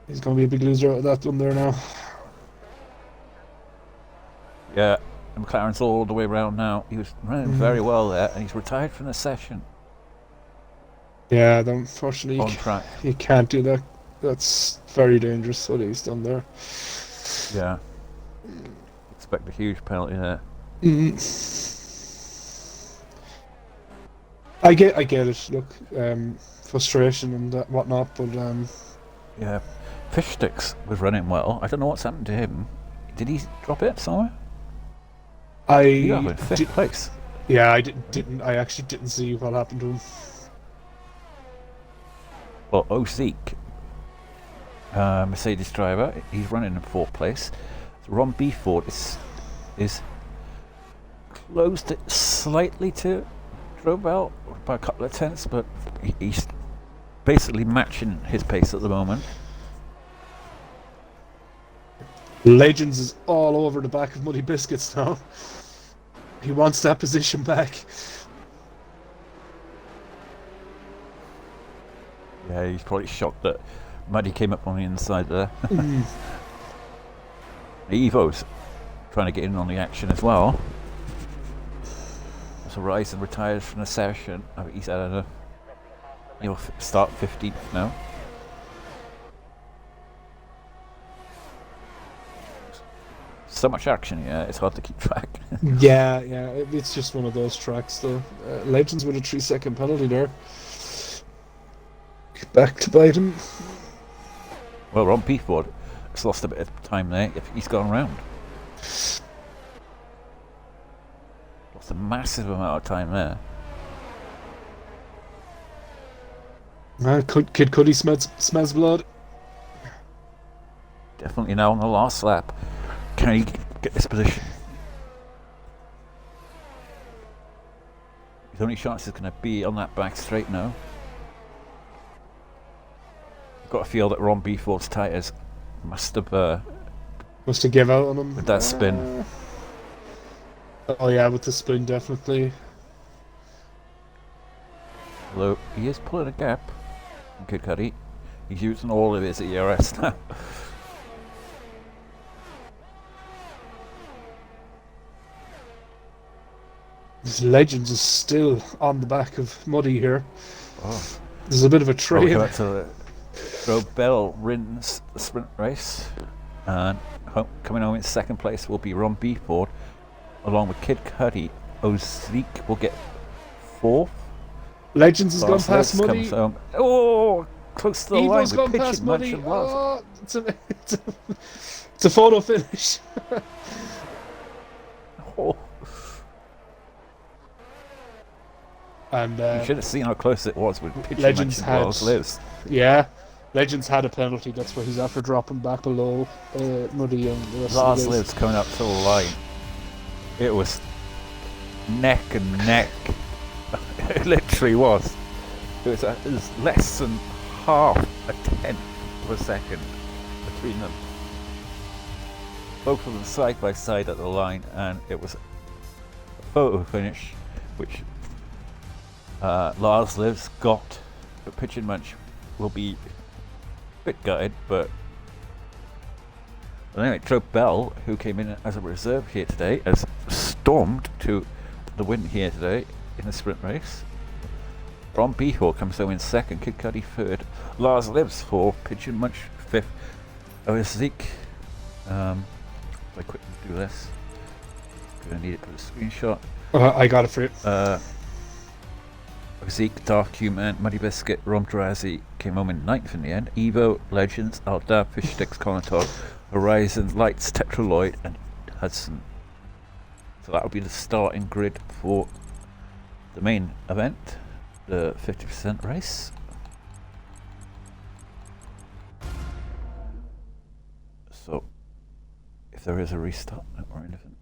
going to be a big loser out of that one there now. Yeah, and McLaren's all the way around now. He was running very well there, and he's retired from the session. Yeah, unfortunately, on track. You can't do that. That's very dangerous what he's done there. Yeah. Expect a huge penalty there. I get it. Look, frustration and that whatnot, but yeah, Fish Sticks was running well. I don't know what's happened to him. Did he drop it somewhere? He got in 5th place. Yeah, I actually didn't see what happened to him. Well, Oseek, Mercedes driver, he's running in 4th place. So Ron Beeford is closed it slightly to Drobel by a couple of tenths, but he's basically matching his pace at the moment. Legends is all over the back of Muddy Biscuits now. He wants that position back. Yeah, he's probably shocked that Muddy came up on the inside there. Evo's trying to get in on the action as well. So Ryzen retires from the session. He's at he'll start 15th now. So much action here, it's hard to keep track. Yeah, it's just one of those tracks though. Legends with a 3-second penalty there. Back to bite him. Well, Ron Beeford has lost a bit of time there. He's gone round. Lost a massive amount of time there. Kid Cudi smells blood. Definitely now on the last lap. Can he get this position? His only chance is going to be on that back straight now. I've got a feel that Ron Beeford's tyres must have give out on him with that spin. Oh yeah, with the spin definitely. Although he is pulling a gap from Kid Cudi. He's using all of his ERS now. His Legends is still on the back of Muddy here. Oh. There's a bit of a trade. Bell wins the sprint race, and coming home in second place will be Ron Beeford, along with Kid Cudi. Ozique will get fourth. Legends has gone Lars past Lives Muddy. comes home. Oh, close to the line Evo's with gone Pigeon past Muddy. Mansion Lars. Oh, it's a photo finish. Oh. And You should have seen how close it was with Pigeon Legends Mansion Lars Lives. Yeah, Legends had a penalty. That's why he's after dropping back below Muddy and the rest Lars of the guys. Lives coming up to the line. It was neck and neck. It literally was. It was less than half a tenth of a second between them. Both of them side by side at the line, and it was a photo finish, which Lars Lives got. But Pigeon Munch will be a bit gutted, but anyway, Joe Bell, who came in as a reserve here today, has stormed to the win here today in the sprint race. Ron Beeford comes home in second, Kid Cudi third, Lars Lives fourth, Pigeon Munch fifth, Ozique. If I quickly do this, gonna need it for the screenshot. I got it for you. Ozique, Dark Human, Muddy Biscuit, Rom Drazi came home in ninth in the end. Evo, Legends, Aldab, Fish Sticks, Conator, Horizon, Lights, Tetraloid, and Hudson. So that'll be the starting grid for the main event, the 50% race. So, if there is a restart or anything.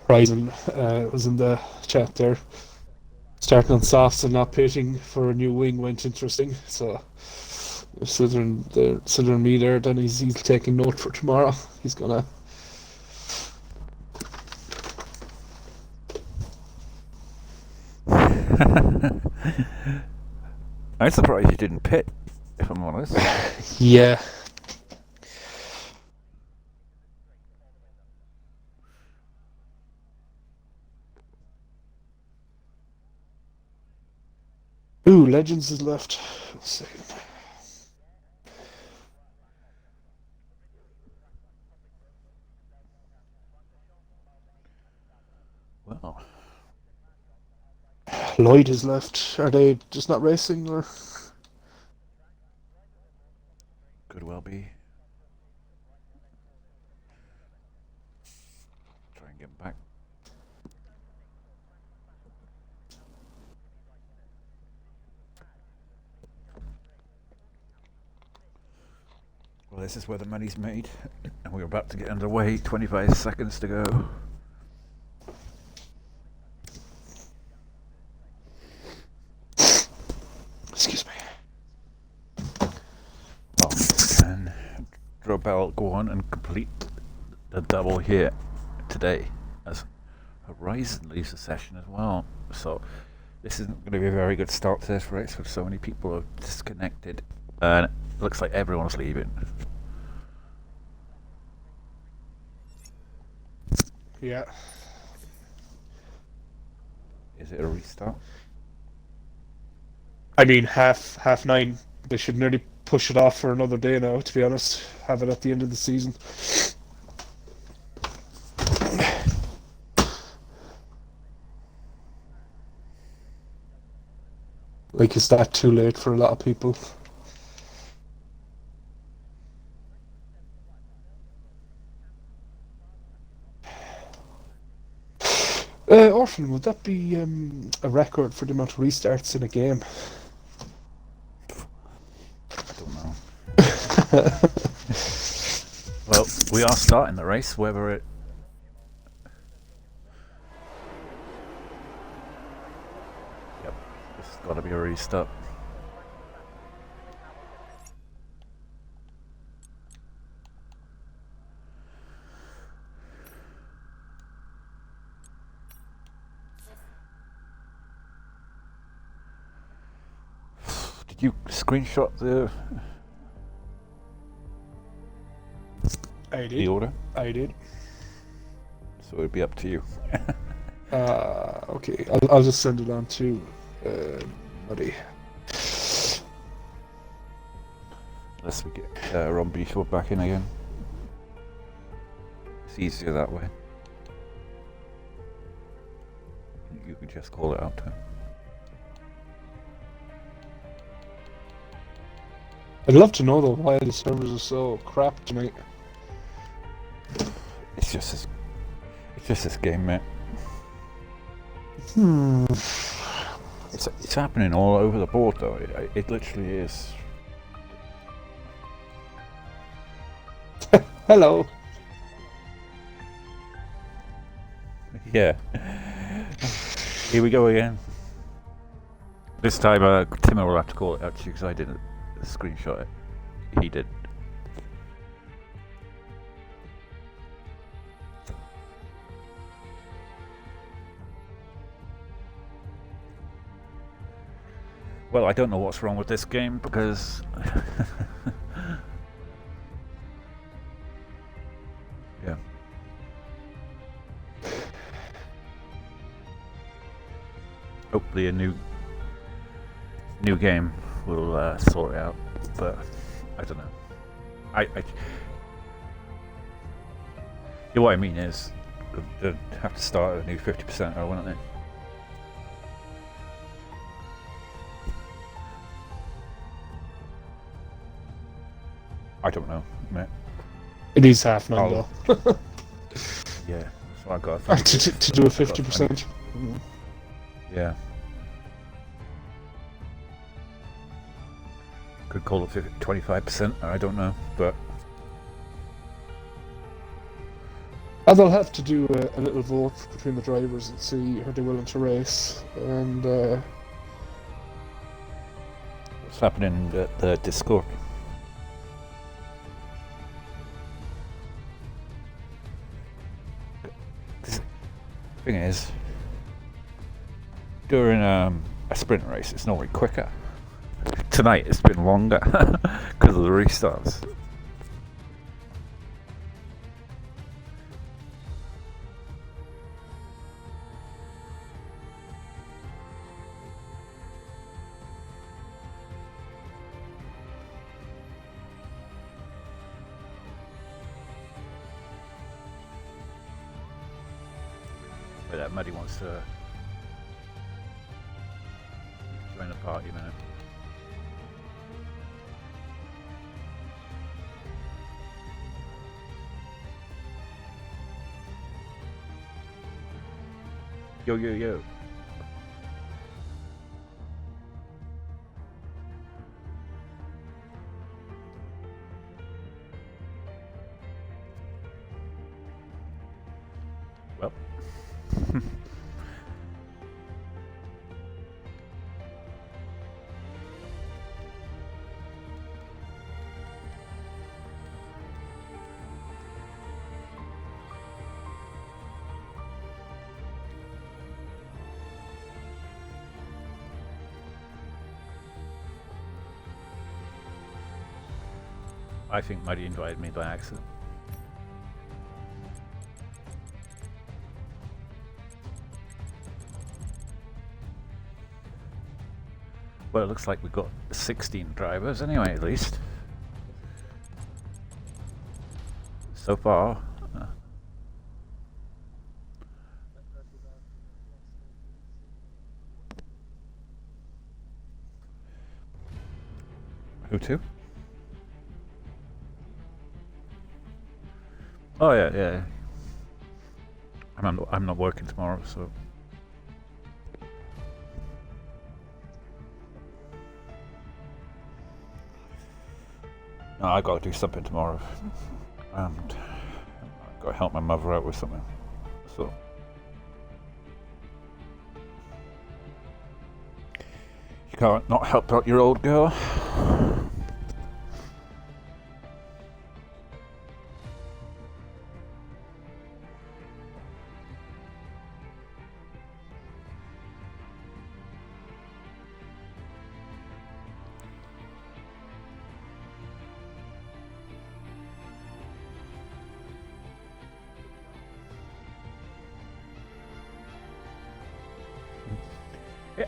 Horizon was in the chat there. Starting on softs and not pitting for a new wing went interesting. So if Sidran me there, then he's taking note for tomorrow. He's gonna. I'm surprised you didn't pit, if I'm honest. Yeah. Ooh, Legends is left. A second. Well, Lloyd is left. Are they just not racing, or? could well be. Try and get back. Well, this is where the money's made, and we're about to get underway. 25 seconds to go. Excuse me. Well, can Drobel go on and complete the double here today, as Horizon leaves the session as well. So this isn't going to be a very good start to this race with so many people have disconnected, and it looks like everyone's leaving. Yeah. Is it a restart? I mean, half nine. They should nearly push it off for another day now, to be honest. Have it at the end of the season. Like, is that too late for a lot of people? Orphan, would that be a record for the amount of restarts in a game? I don't know. Well, we are starting the race, whether it... Yep, it's got to be a restart. Did you screenshot the I did. order? I did. So it'd be up to you. Okay. Okay, I'll just send it on to Muddy. Unless we get Ron Beeford back in again. It's easier that way. You could just call it out to him. I'd love to know though why the servers are so crap tonight. It's just this game, mate. It's happening all over the board though. It literally is. Hello. Yeah. Here we go again. This time, Timo will have to call it out to you because I didn't screenshot it. He did. Well, I don't know what's wrong with this game because yeah. Hopefully a new game will sort it out, but I don't know. What I mean is they'd have to start a new 50%, wouldn't they? I don't know, mate. It is half nine though. Yeah, so I got to do a 50%. Yeah. Could call it 25%, I don't know, but They'll have to do a little vote between the drivers and see are they willing to race. And what's happening in the Discord? The thing is, during a sprint race, it's normally quicker. Tonight it's been longer because of the restarts. But that Muddy wants to join the party a minute. Yo, yo, yo. Well. I think Muddy invited me by accident. Well, it looks like we've got 16 drivers anyway, at least. So far. Who to? Oh yeah, yeah. I'm not working tomorrow, so. No, I gotta do something tomorrow, and I gotta help my mother out with something. So. You can't not help out your old girl.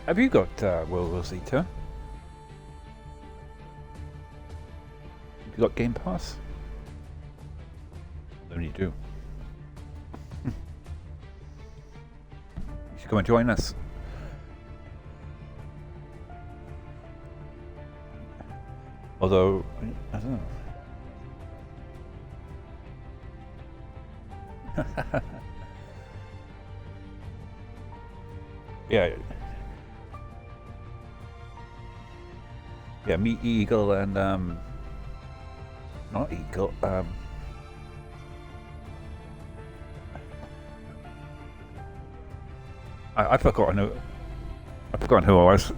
Have you got World War Z too? Have you got Game Pass? Then you do. You should come and join us. Although, I don't know. Yeah. Yeah, me, Eagle, and not Eagle. I've forgotten who. I've forgotten who I was.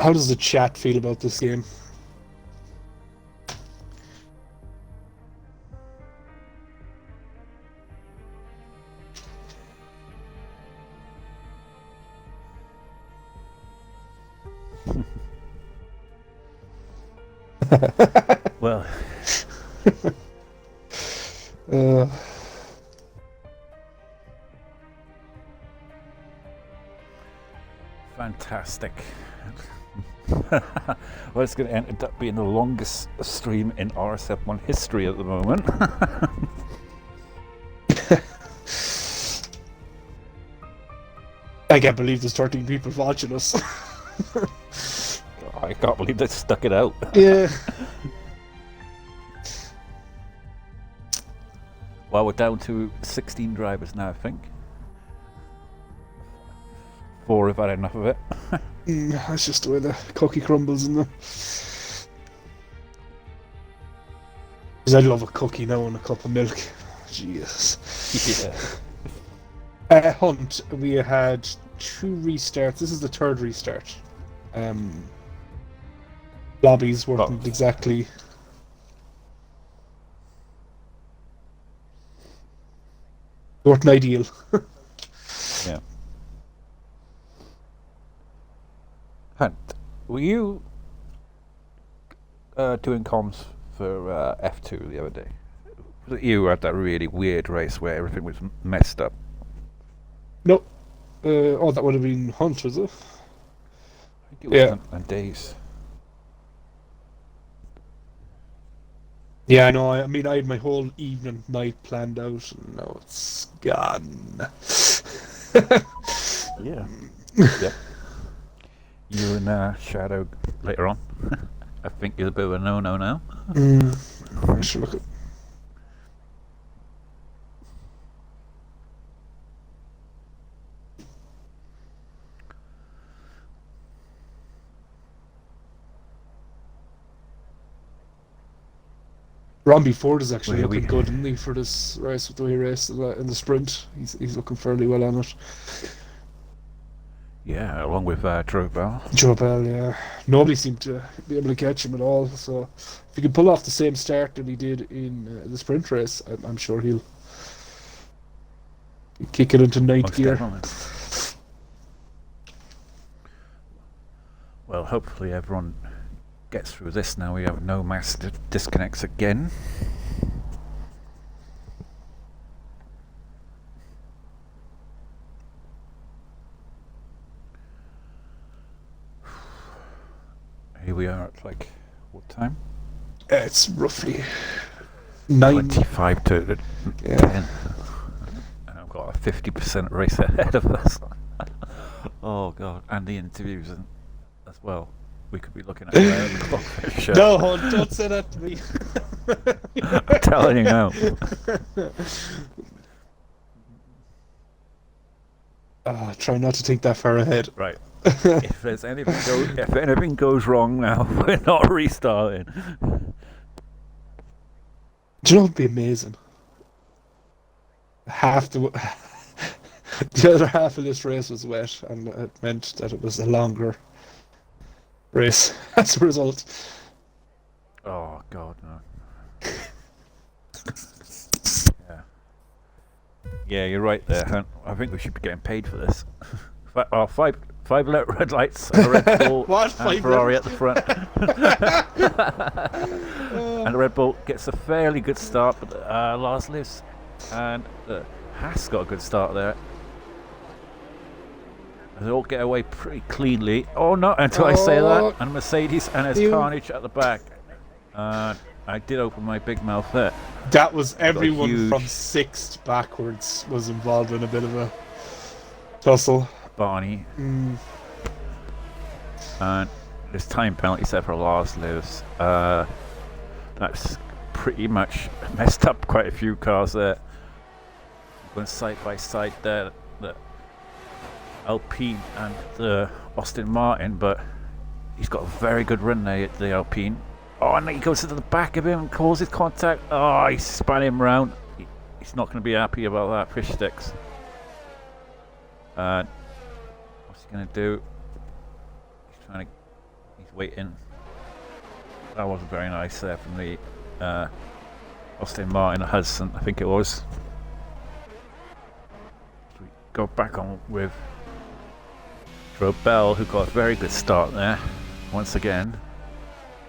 How does the chat feel about this game? Well, fantastic. Well, it's going to end up being the longest stream in RSF1 history at the moment. I can't believe there's 13 people watching us. I can't believe they stuck it out. Yeah. Well, we're down to 16 drivers now, I think. 4 have had enough of it. That's just the way the cookie crumbles in there. Because I'd love a cookie now and a cup of milk. Jesus. Yeah. Hunt, we had 2 restarts. This is the 3rd restart. Lobbies weren't exactly... weren't ideal. Yeah. Hunt, were you doing comms for F2 the other day? Was it you who had that really weird race where everything was messed up? Nope. Oh, that would have been Hunt, was it? I think it Yeah. was on days. Yeah, I know. I mean, I had my whole evening, night planned out, and now it's gone. Yeah. Yep. You and Shadow later on. I think you're a bit of a no-no now. I should look at. Robbie Ford is actually Well, looking good, isn't he, for this race with the way he raced in the sprint? He's looking fairly well on it. Yeah, along with Drobel. Joe Bell, yeah. Nobody seemed to be able to catch him at all. So if he can pull off the same start that he did in the sprint race, I'm sure he'll kick it into ninth Most gear. definitely. Well, hopefully everyone gets through this now. We have no mass disconnects again. Here we are at like, what time? It's roughly 9. 25 to 10. And I've got a 50% race ahead of us. Oh god, and the interviews as well. We could be looking at 11 o'clock for a show. No, Hunt, don't say that to me. I'm telling you now. Try not to think that far ahead. Right. If anything goes wrong now, we're not restarting. Do you know what would be amazing? The other half of this race was wet, and it meant that it was a longer race as a result. Oh god, no. Yeah. Yeah, you're right there, Hunt. I think we should be getting paid for this. Five red lights, a Red Bull, What? and Ferrari at the front. And the Red Bull gets a fairly good start, but Lars lives, and Haas got a good start there. They all get away pretty cleanly. Oh no, until I say that. And Mercedes, and there's carnage at the back. I did open my big mouth there. That was everyone huge from 6th backwards was involved in a bit of a tussle. Barney. And there's time penalty set for Lars lives. That's pretty much messed up quite a few cars there. Going side by side there, the Alpine and the Aston Martin, but he's got a very good run there at the Alpine. Oh, and he goes to the back of him and causes contact. Oh, he spun him round. He's not going to be happy about that. Fish sticks. What's he going to do? He's waiting. That wasn't very nice there from the Aston Martin Hudson, I think it was. So we go back on with Drobel, who got a very good start there. Once again,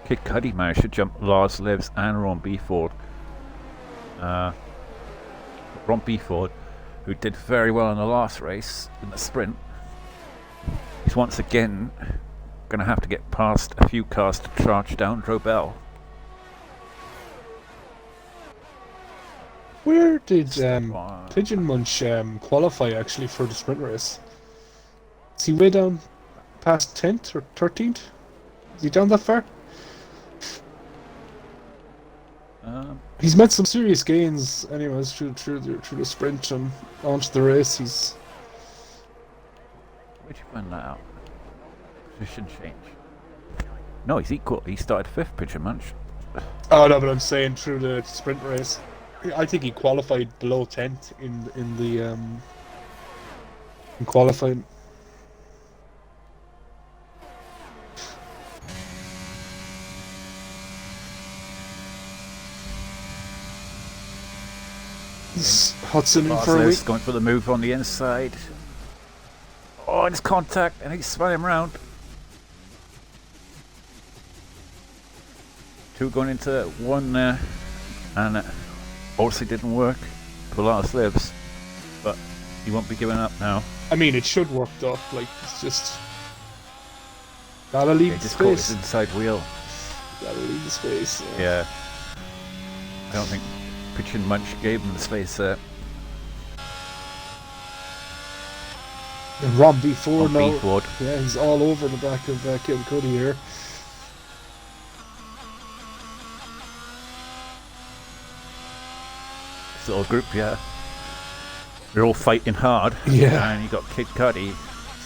Kid Cudi managed to jump Lars Lives and Ron Beeford. Ron Beeford, who did very well in the last race in the sprint, he's once again going to have to get past a few cars to charge down Drobel. Where did Pigeon Munch qualify actually for the sprint race? Is he way down past 10th or 13th? Is he down that far? He's made some serious gains anyways through the sprint and onto the race. Where'd you find that out? Position change. No, he's equal. He started 5th, Pigeon Munch. Oh no, but I'm saying through the sprint race. I think he qualified below 10th in qualifying. Hudson in for a week. Going for the move on the inside. Oh, and it's contact, and he's spun him round. Two going into one there, and obviously didn't work for Lars Lives, but he won't be giving up now. I mean, it should work though. Like, it's just gotta leave Yeah, the just caught his space. inside wheel. Gotta leave the space. Yeah. I don't think Pitch and Munch gave him the space there. And Rob B4 On now. Beefwood. Yeah, he's all over the back of Kilcuddy here. This little group, yeah. They're all fighting hard. Yeah. And you got Kid Cudi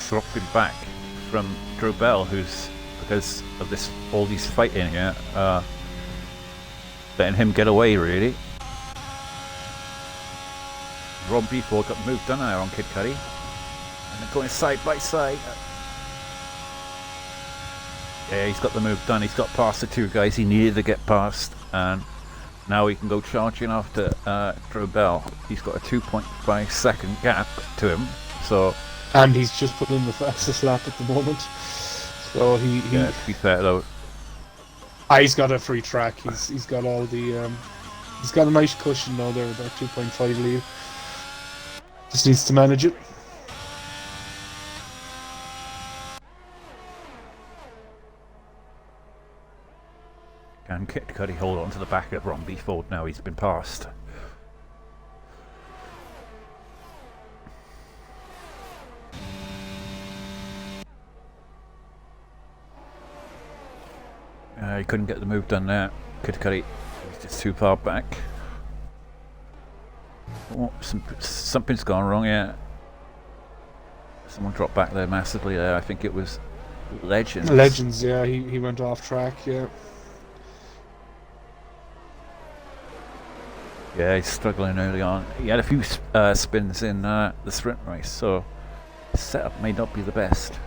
dropping back from Drobel, who's, because of this, all these fighting here, letting him get away, really. Ron Beeford got moved on there on Kid Cudi. And they're going side by side. Yeah, he's got the move done. He's got past the two guys he needed to get past. And now he can go charging after Drobel. He's got a 2.5 second gap to him. So, And he's just put in the fastest lap at the moment. So yeah, to be fair though, he's got a free track. He's got all the he's got a nice cushion now there with that 2.5 lead. Just needs to manage it. can Kid Cudi hold on to the back of Ron Beeford now he's been passed? He couldn't get the move done there. Kid Cudi, he's just too far back. Oh, something's gone wrong here. Someone dropped back there massively there. I think it was Legends. Legends, yeah, he went off track, yeah. Yeah, he's struggling early on. He had a few spins in the sprint race, so his setup may not be the best.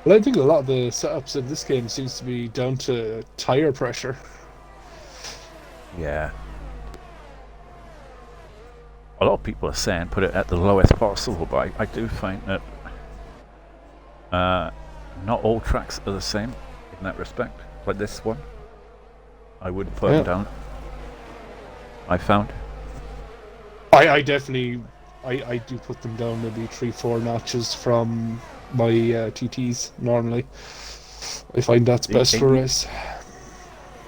Well, I think a lot of the setups in this game seems to be down to tire pressure. Yeah. A lot of people are saying put it at the lowest possible, but I do find that not all tracks are the same in that respect. Like this one, I wouldn't put them down. I found. I definitely, I do put them down maybe 3-4 notches from my TTs normally. I find that's best for us.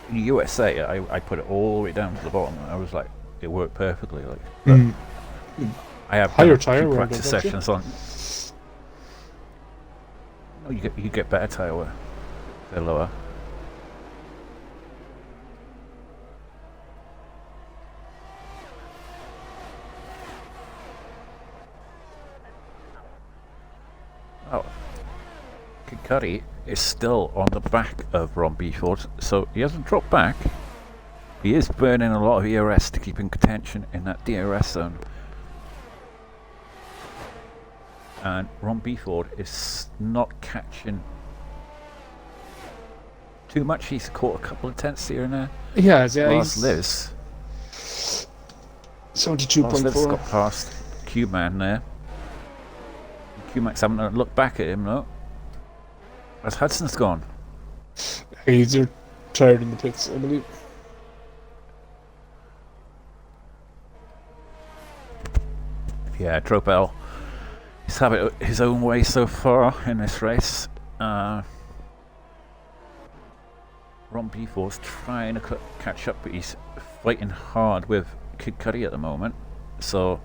In the USA, I put it all the way down to the bottom. I was like, it worked perfectly. Like, but I have higher done tire wear, practice don't you? sessions on. Oh, you get better tire wear. They're lower. Oh, Kid Cudi is still on the back of Ron Beeford, so he hasn't dropped back. He is burning a lot of ERS to keep in contention in that DRS zone. And Ron Beeford is not catching too much. He's caught a couple of tenths here and there. Yeah, Lars he's Lives. 72.4. Got past Q-Man there. Q-Man's having a look back at him, though. As Hudson's gone. He's retired in the pits, I believe. Yeah, Drobel. He's having it his own way so far in this race. Ron Beeford's trying to catch up, but he's fighting hard with Kid Cudi at the moment. So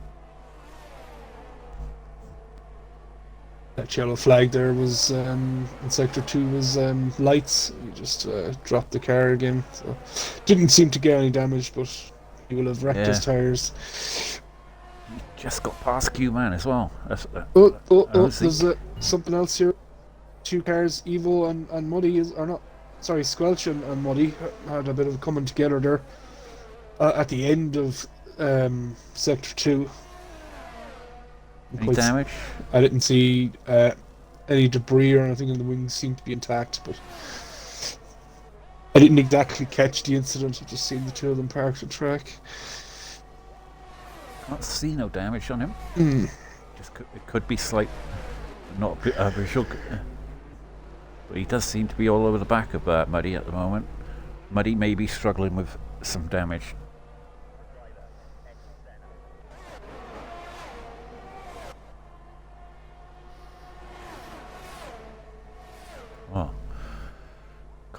That yellow flag there was in sector 2 was lights. He just dropped the car again. So didn't seem to get any damage, but he will have wrecked his tires. Just got past Q-Man as well. There's something else here. Two cars, Evo and Muddy, Squelch and Muddy had a bit of coming together there at the end of sector 2. Any damage? I didn't see any debris or anything, and the wings seemed to be intact, but I didn't exactly catch the incident. I just seen the two of them parked at track. Can't see no damage on him. It could be slight, not visual. But he does seem to be all over the back of Muddy at the moment. Muddy may be struggling with some damage.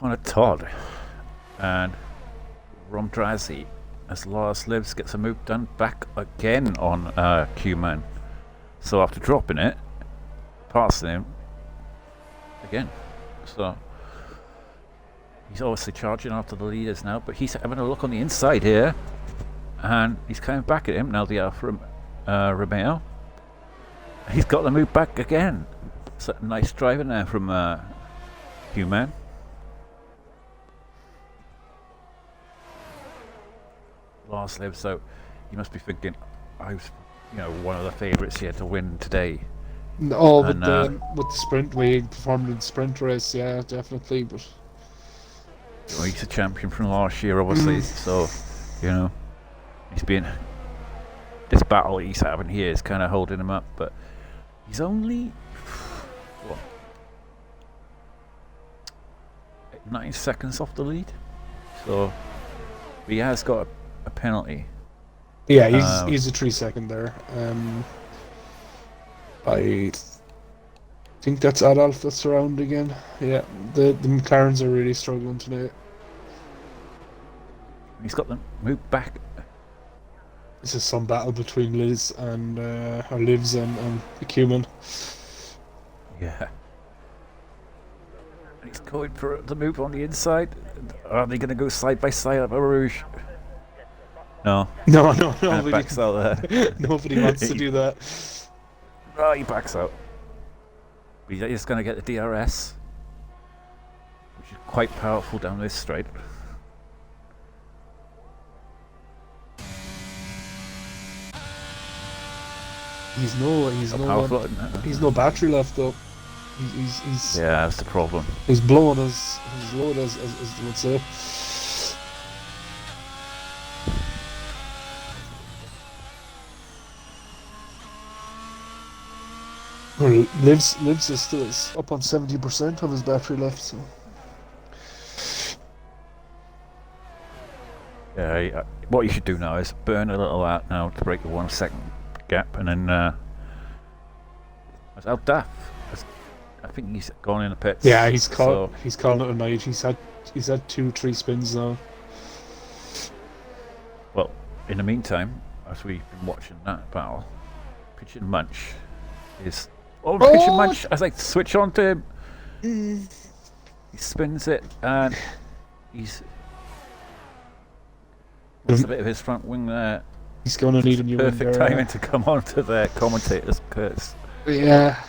Connor Todd and Romdrazi, as Lars lives, gets a move done back again on Q-Man. So after dropping it, passing him again. So he's obviously charging after the leaders now, but he's having a look on the inside here, and he's coming back at him now. The Alfa Romeo. He's got the move back again. So nice driving there from Q-Man. Lars lives, so he must be thinking, I was, one of the favourites here to win today. Oh, with the sprint, we performed in the sprint race, yeah, definitely. But he's a champion from last year, obviously. So, he's been. This battle he's having here is kind of holding him up, but he's only 9 seconds off the lead. So he has got a penalty. Yeah, he's a 3 second there. I think that's Adolf that's around again. Yeah, the McLarens are really struggling tonight. He's got them moved back. This is some battle between Liz and Livs and the Cumin. Yeah. And he's going for the move on the inside. Are they going to go side by side at Rouge? No. No. Backs out there. Nobody wants to do that. Oh, he backs out. But he's just going to get the DRS, which is quite powerful down this straight. He's no battery left though. He's yeah, that's the problem. He's blowing his load as they would say. Well, Lives is still up on 70% of his battery left. So. Yeah, what you should do now is burn a little out now to break the 1 second gap, and then that's out daft. I think he's gone in the pits. Yeah, he's calling it a night. He's had 2-3 spins now. Well, in the meantime, as we've been watching that battle, Pigeon Munch is Pigeon Munch as I switch on to him. He spins it and he's lost a bit of his front wing there. He's going to need a new perfect timing to come on to the commentator's curse. Yeah.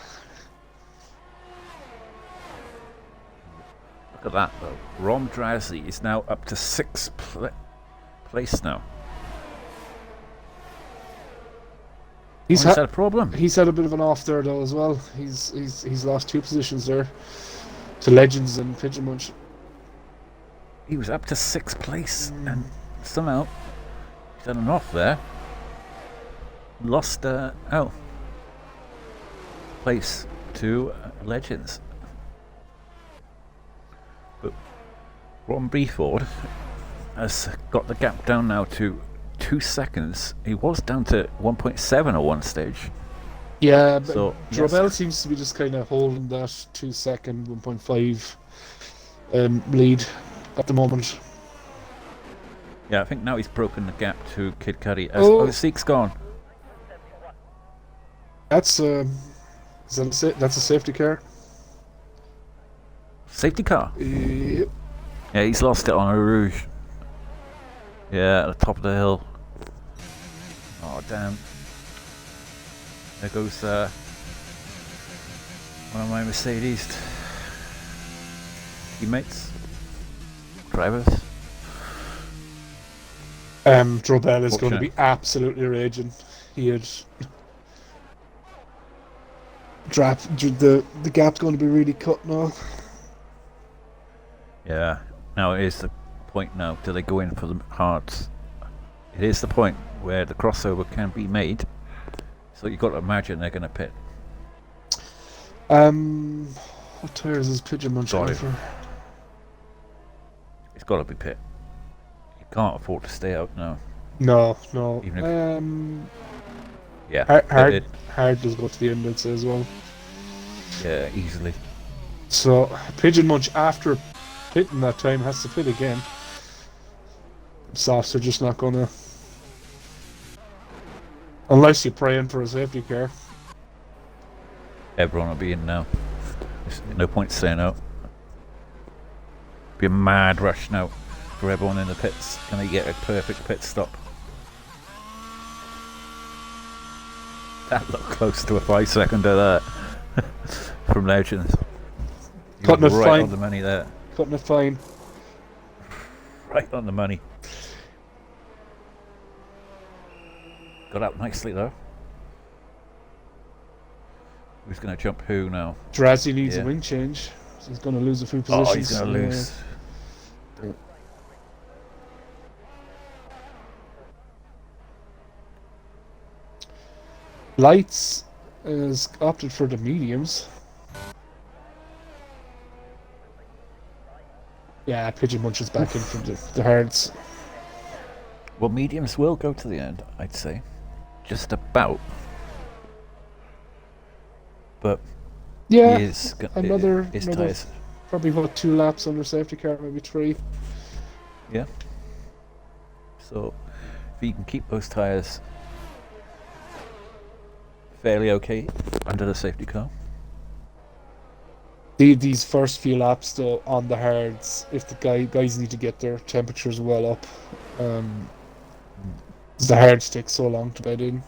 Look at that though. Rom Drowsy is now up to 6th place now. He's had a problem. He's had a bit of an off there though as well. He's lost 2 positions there to Legends and Pigeon Munch. He was up to 6th place and somehow he's had an off there. Lost place to Legends. But Ron Beeford has got the gap down now to 2 seconds. He was down to 1.7 at one stage. Yeah, but so, Drobel seems to be just kind of holding that 2 second, 1.5 lead at the moment. Yeah, I think now he's broken the gap to Kid Cudi. Seek's gone. That's a safety car. Safety car? Yep. Yeah, he's lost it on a Rouge. Yeah, at the top of the hill. Oh, damn. There goes one of my Mercedes teammates, drivers. Drobel is going to be absolutely raging. He had the gap's going to be really cut now. Yeah, now it is the point now. Do they go in for the hards? It is the point where the crossover can be made. So you've got to imagine they're going to pit. What tires is Pigeon Munch on for? It's got to be pit. You can't afford to stay out now. No. Even if, yeah. Hard does go to the end, I'd say as well. Yeah, easily. So Pigeon Munch after pitting that time, has to pit again. Softs are just not gonna, unless you're praying for a safety car. Everyone will be in now. There's no point saying out. Be a mad rush now for everyone in the pits. Can they get a perfect pit stop? That looked close to a 5-seconder there from Legends. Cutting it right fine. on the money there. Cutting it fine. Right on the money. Got up nicely though. Who's going to jump who now? Drazzy needs a wing change. So he's going to lose a few positions. Oh, he's going to lose. Lights has opted for the mediums. Yeah, Pigeon Munch is back in from the hards. Well, mediums will go to the end, I'd say. Just about. But yeah, he is another tires. Probably about 2 laps under safety car, maybe 3. Yeah. So if he can keep those tires fairly okay under the safety car. These first few laps though on the hards, if the guys need to get their temperatures well up, the hards take so long to bed in.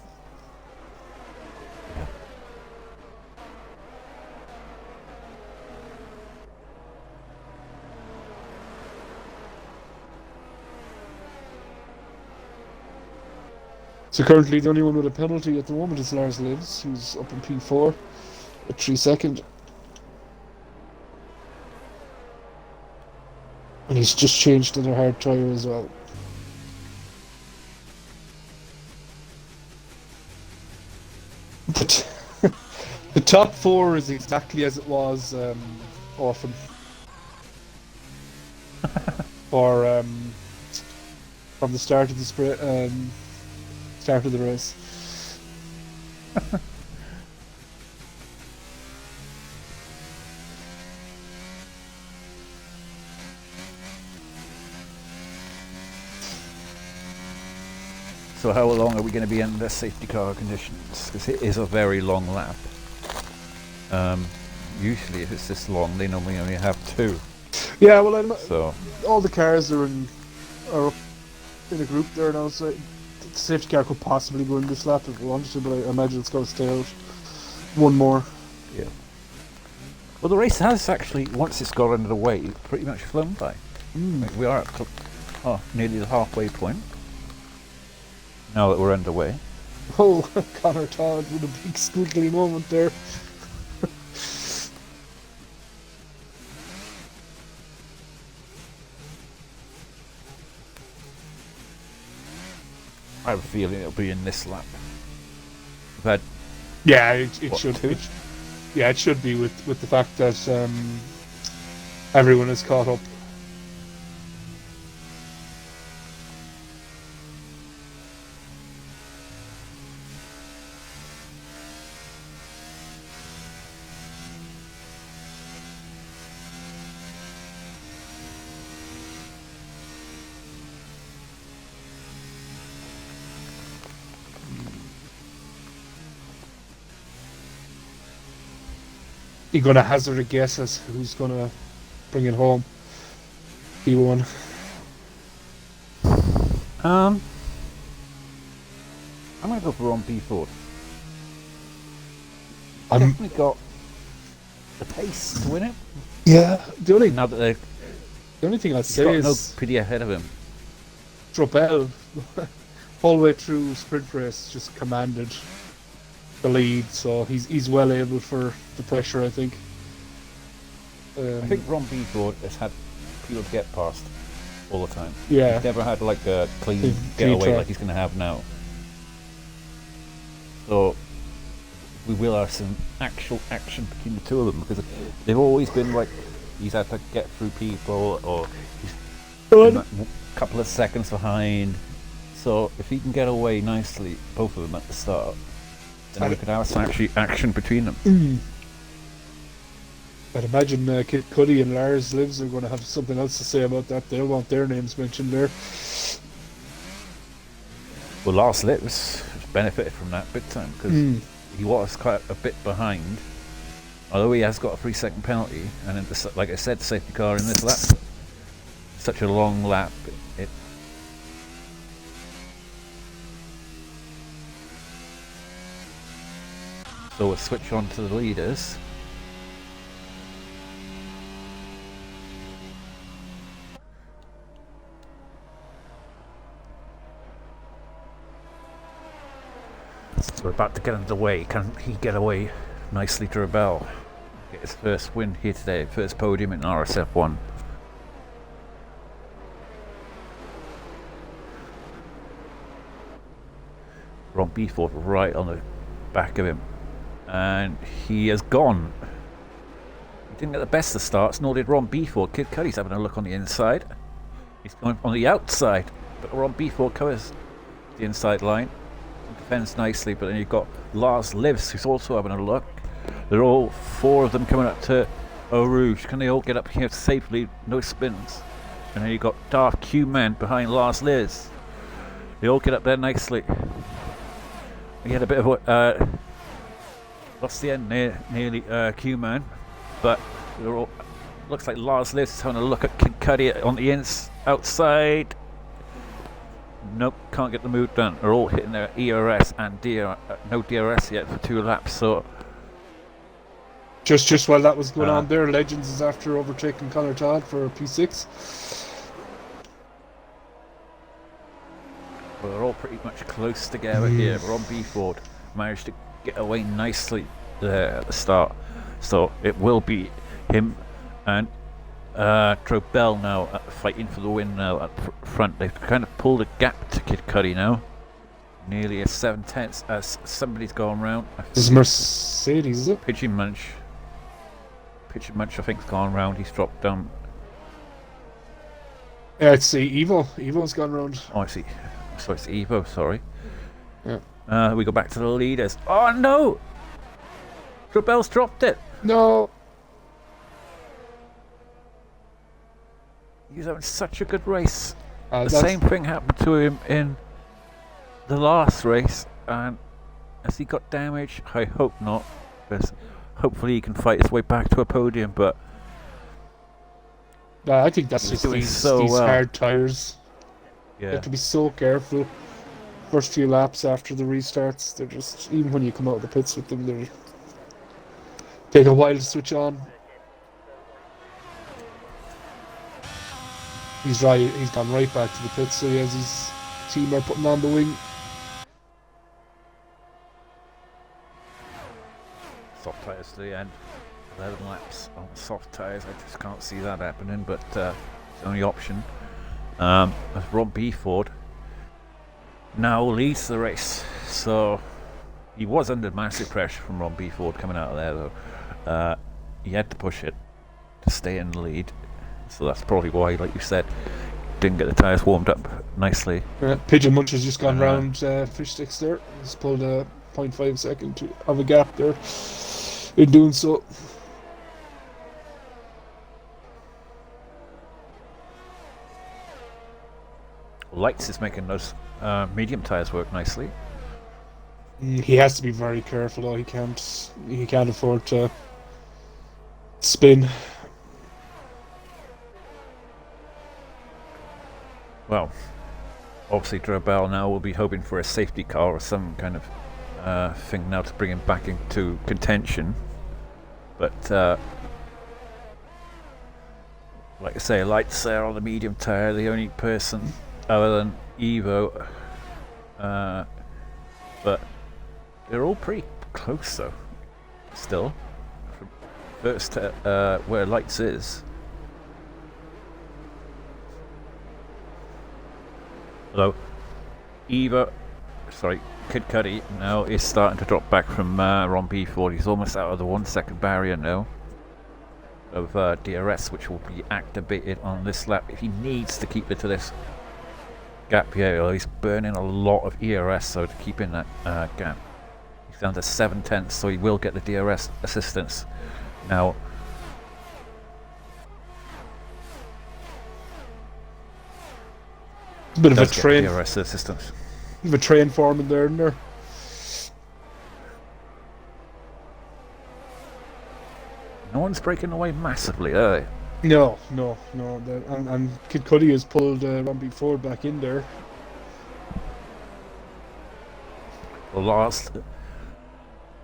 So currently the only one with a penalty at the moment is Lars Lives, who's up in P4 at 3 seconds. And he's just changed to the hard tyre as well. But the top 4 is exactly as it was often. Or from the start of the start of the race. So how long are we going to be in the safety car conditions? Because it is a very long lap. Usually if it's this long, they normally only have 2. Yeah, well, so all the cars are up in a group there now, so the safety car could possibly go in this lap if it wanted to, but I imagine it's going to stay out one more. Yeah. Well, the race has actually, once it's got under the way, pretty much flown by. Like we are at nearly the halfway point. Now that we're underway. Oh, Connor Todd with a big squiggly moment there. I have a feeling it'll be in this lap. We've had yeah, it should. 2? It should be with the fact that everyone is caught up. You're going to hazard a guess as who's going to bring it home? P1. I'm going to go for Ron P4. I'm Definitely got the pace to win it. Yeah, the Now that only thing I'd he's say got is nobody ahead of him. Drobel, all the way through sprint race, just commanded the lead, so he's well able for the pressure, I think. I think Ron P4 has had people to get past all the time. Yeah. He's never had like a clean Clean getaway track. like he's going to have now. So we will have some actual action between the two of them, because they've always been like he's had to get through people, or he's a couple of seconds behind. So if he can get away nicely, both of them at the start, then we could have some actually action between them. I'd imagine Kid Cudi and Lars Lives are going to have something else to say about that. They'll want their names mentioned there. Well, Lars Lips benefited from that big time because he was quite a bit behind. Although he has got a 3-second penalty, and in the, like I said, safety car in this lap. Such a long lap. So we'll switch on to the leaders. So we're about to get underway. Can he get away nicely to Rebel? Get his first win here today, first podium in RSF1. Ron Beeford right on the back of him. And he has gone. He didn't get the best of starts, nor did Ron Beeford. Kid Cudi's having a look on the inside. He's going on the outside, but Ron Beeford covers the inside line. Defends nicely, but then you've got Lars Lives, who's also having a look. They're all four of them coming up to Eau Rouge. Can they all get up here safely? No spins. And then you've got Darth Q-Man behind Lars Lives. They all get up there nicely. We had a bit of a lost the end nearly Q-Man, but they're all, looks like Lars Lives is having a look at Kid Cudi on the outside. Nope, can't get the move done. They're all hitting their ERS and no DRS yet for 2 laps. So just while that was going on there, Legends is after overtaking Connor Todd for P6. Well, they're all pretty much close together here. Ron Beeford managed to get away nicely there at the start. So it will be him and Trobel now fighting for the win now at front. They've kind of pulled a gap to Kid Cudi now. Nearly a 7/10 as somebody's gone round. This is Mercedes, is it? Pigeon Munch, I think, has gone round. He's dropped down. Yeah, it's Evo. Evo's gone round. Oh, I see. So it's Evo, sorry. Yeah. We go back to the leaders. Oh no! Trobel's dropped it. No. He's having such a good race. The That's- same thing happened to him in the last race, and has he got damage? I hope not, because hopefully he can fight his way back to a podium, but I think that's He's just doing these so well. hard tyres. You yeah. have to be so careful. First few laps after the restarts, they're just, even when you come out of the pits with them, they take a while to switch on. He's gone right back to the pits, so he has his team are putting on the wing. Soft tyres to the end. 11 laps on soft tyres. I just can't see that happening, but it's the only option. As Ron Beeford now leads the race, so he was under massive pressure from Ron Beeford coming out of there, though. He had to push it to stay in the lead, so that's probably why, like you said, didn't get the tyres warmed up nicely. Pigeon Munch has just gone round Fish Sticks there. He's pulled a 0.5 second of a gap there in doing so. Lights is making those medium tyres work nicely. He has to be very careful, though. He can't afford to spin. Well, obviously Drabel now will be hoping for a safety car or some kind of thing now to bring him back into contention. But like I say, Lights there on the medium tyre, the only person other than Evo. But they're all pretty close though, still. From first to where Lights is. Although Kid Cudi now is starting to drop back from Ron Beeford. He's almost out of the 1 second barrier now of DRS, which will be activated on this lap if he needs to keep it to this gap here. Well, he's burning a lot of ERS so to keep in that gap. He's down to 7/10, so he will get the DRS assistance. Now A bit of a does get train, DRS assistance. bit of a train forming there and there. No one's breaking away massively, are they? No. And Kid Cudi has pulled Robbie Ford back in there. Well,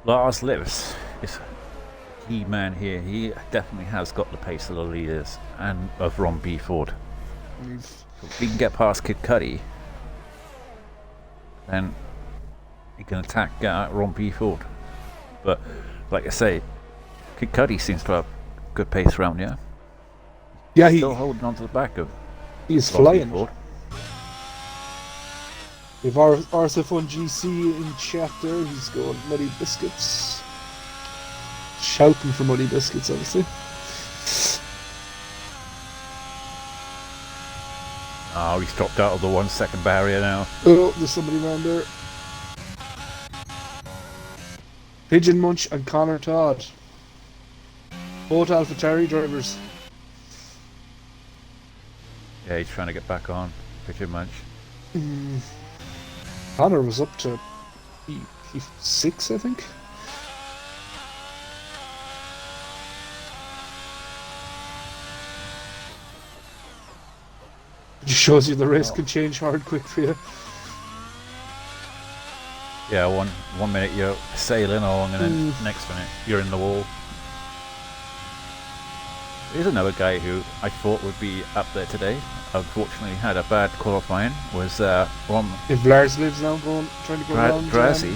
Lars lives is a key man here. He definitely has got the pace of the leaders and of Ron B. Ford. We've So if he can get past Kid Cudi, then he can attack Ron B. Ford. But like I say, Kid Cudi seems to have good pace around here. Yeah, Still holding on to the back of he's Ron B. flying. Ford. We've RSF1 GC in chat there. He's going Muddy Biscuits. Shouting for Muddy Biscuits, obviously. Oh, he's dropped out of the 1 second barrier now. Oh, there's somebody around there. Pigeon Munch and Connor Todd. Both AlphaTauri drivers. Yeah, he's trying to get back on. Pigeon Munch. Connor was up to P6, I think. Just shows you the race can change hard quick for you. Yeah, one minute you're sailing along and then next minute you're in the wall. Here's another guy who I thought would be up there today. Unfortunately had a bad qualifying. Was Ron If Lars lives now trying to go around Drasy.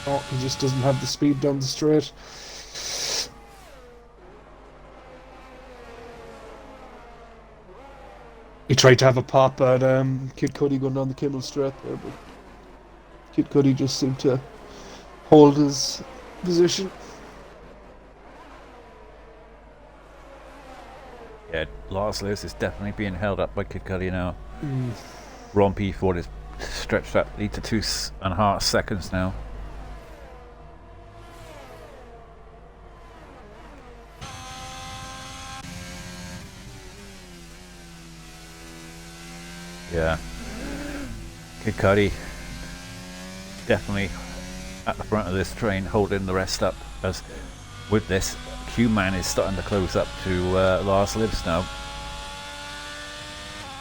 Oh, he just doesn't have the speed down the straight. He tried to have a pop at Kid Cudi going down the Kimmel straight there, but Kid Cudi just seemed to hold his position. Yeah, Lars Lewis is definitely being held up by Kid Cudi now. Ron P. Ford is stretched that lead to 2.5 seconds now. Yeah, Kid Cudi definitely at the front of this train, holding the rest up. As with this, Q-Man is starting to close up to Lars Lives now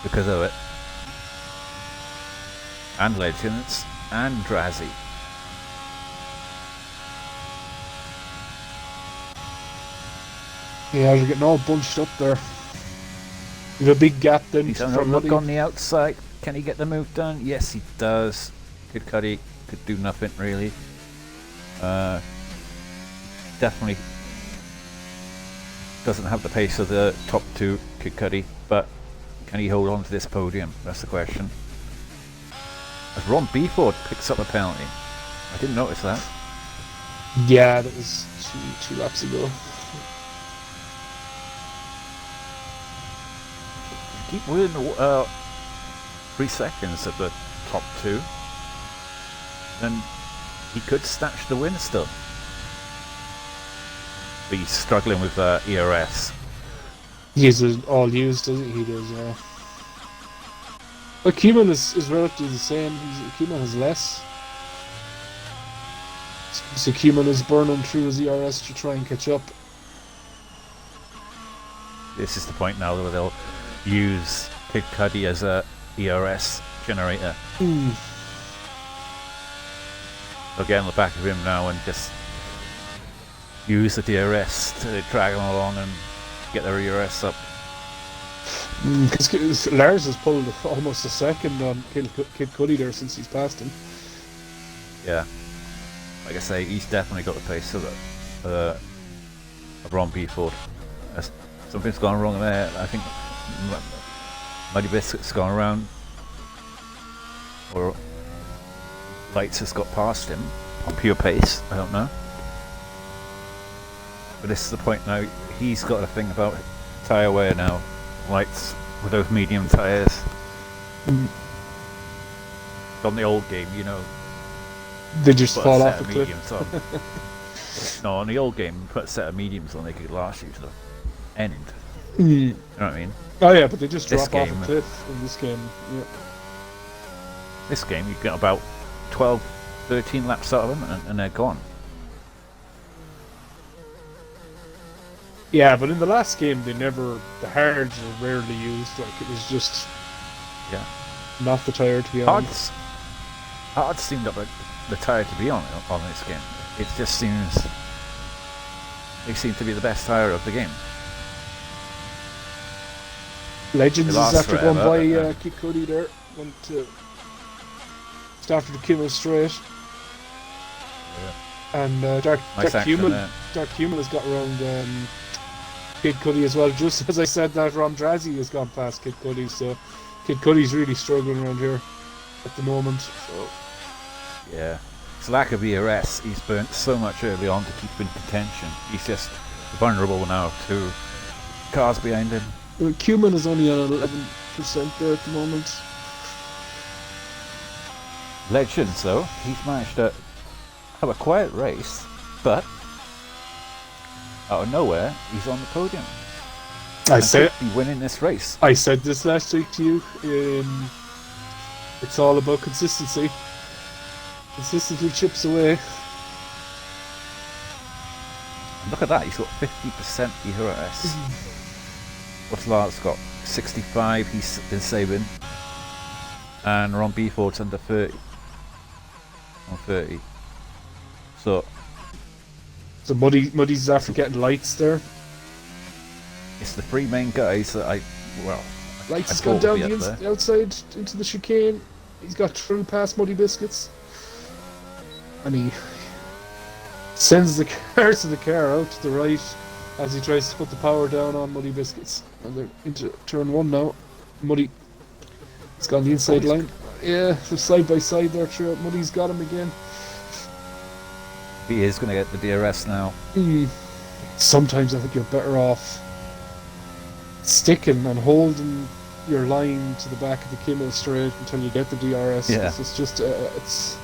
because of it, and Legends and Drasy. Yeah, they're getting all bunched up there. There's a big gap then He's from having a look Muddy. on the outside. Can he get the move done? Yes, he does. Kid Cudi could do nothing really. Definitely doesn't have the pace of the top two, Kid Cudi, but can he hold on to this podium? That's the question. As Ron B. Ford picks up a penalty. I didn't notice that. Yeah, that was two laps ago. Keep within 3 seconds at the top two, then he could snatch the win still. But he's struggling with ERS. He's all used, doesn't he? He does, yeah. But Keeman is relatively the same. Keeman has less. So Keeman is burning through his ERS to try and catch up. This is the point now where they'll use Kid Cudi as a ERS generator. They'll get on the back of him now and just use the DRS to drag him along and get their ERS up. Because Lars has pulled almost a second on Kid Cudi there since he's passed him. Yeah, like I say, he's definitely got the pace of Ron B. Ford. Something's gone wrong there. I think Muddy Biscuit's gone around, or Lights has got past him on pure pace. I don't know. But this is the point now. He's got a thing about tyre wear now. Lights with those medium tyres. On the old game, you know, They just put fall a off set the of cliff. mediums on. No, on the old game, put a set of mediums on, they could last you to the end. Mm. You know what I mean? Oh yeah, but they just This drop off game- a cliff in this game. Yeah. This game, you get about 12, 13 laps out of them, and they're gone. Yeah, but in the last game, the hards were rarely used. Like, it was just Yeah. not the tire to be on. Hards seemed like the tire to be on this game. It just seems they seem to be the best tire of the game. Legends They is lost after going forever, by Kid Cudi there. Went to just after the Kimmel straight. And Dark Human has got around Kid Cudi as well. Just as I said that, Ramdrazi has gone past Kid Cudi, so Kid Cudi's really struggling around here at the moment. So Yeah. It's lack of ERS. He's burnt so much early on to keep in contention. He's just vulnerable now to cars behind him. Cumin is only on 11% there at the moment. Legends, though, he's managed to have a quiet race, but out of nowhere, he's on the podium. I said he'd be winning this race. I said this last week to you. It's all about consistency. Consistency chips away. Look at that, he's got 50% ERS. What's Lars got? 65 he's been saving. And Ron Beeford's under 30. On 30. So Muddy's after getting lights there. it's the three main guys that Lights has I gone thought down would be the outside into the chicane. He's got through past Muddy Biscuits. And he sends the car to the car out to the right as he tries to put the power down on Muddy Biscuits. And they're into turn one now. Muddy, he's gone the inside line. Yeah, they're side by side there throughout. Muddy's got him again. He is going to get the DRS now. Sometimes I think you're better off sticking and holding your line to the back of the Kimmel straight until you get the DRS. Yeah. It's just it's.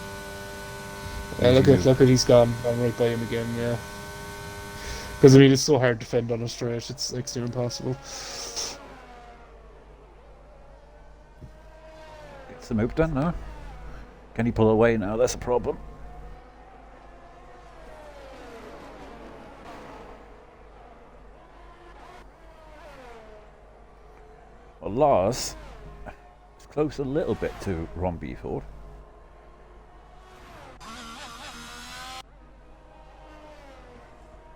Look at he's gone right by him again. Yeah. Because I mean it's so hard to defend on a straight. It's next to impossible. Gets the move done now. Can he pull away now? That's a problem. Well, Lars is close a little bit to Ron Beeford.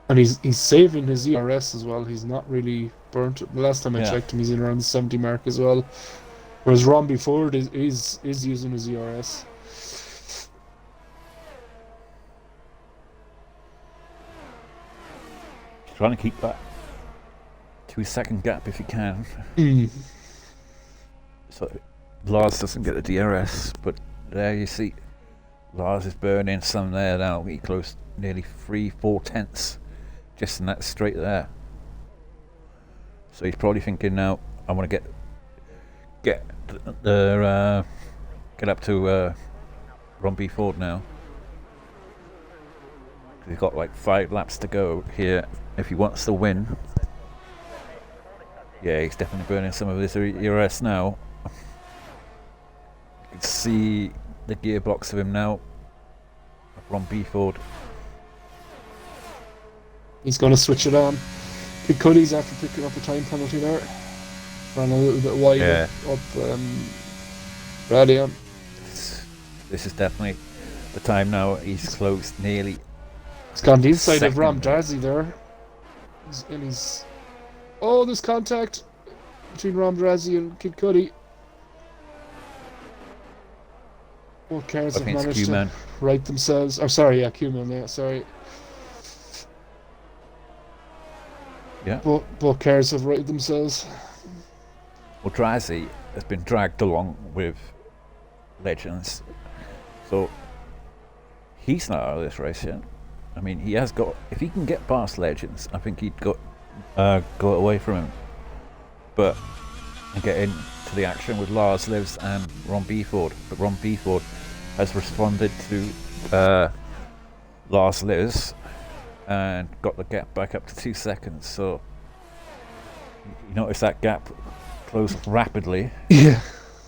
And he's saving his ERS as well. He's not really burnt. The last time I checked him, he's in around the 70 mark as well. Whereas Ron Beeford is using his ERS. He's trying to keep that 2-second gap if he can. So Lars doesn't get the DRS, but there you see Lars is burning some there now. He close nearly 3-4 tenths just in that straight there. So he's probably thinking now, I want to get up to Ron Beeford now. He's got like 5 laps to go here if he wants to win. Yeah, he's definitely burning some of his ERS now. You can see the gearbox of him now. Ron Beeford. He's going to switch it on. Kid Cudi's after picking up a time penalty there. Ran a little bit wide up Radion. This is definitely the time now. He's closed nearly. He's gone the inside of Ramdrazi there. Oh, there's contact between Ramdrazi and Kid Cudi. Both cars have managed to right themselves. Oh, sorry, yeah, Q-Man, yeah, sorry. Yeah. Both cars have righted themselves. Well, Drazi has been dragged along with Legends, so he's not out of this race yet. I mean, he has got. If he can get past Legends, I think he'd go away from him, but get into the action with Lars Lives and Ron Beeford. But Ron Beeford has responded to Lars Lives and got the gap back up to 2 seconds. So You notice that gap close rapidly, Yeah.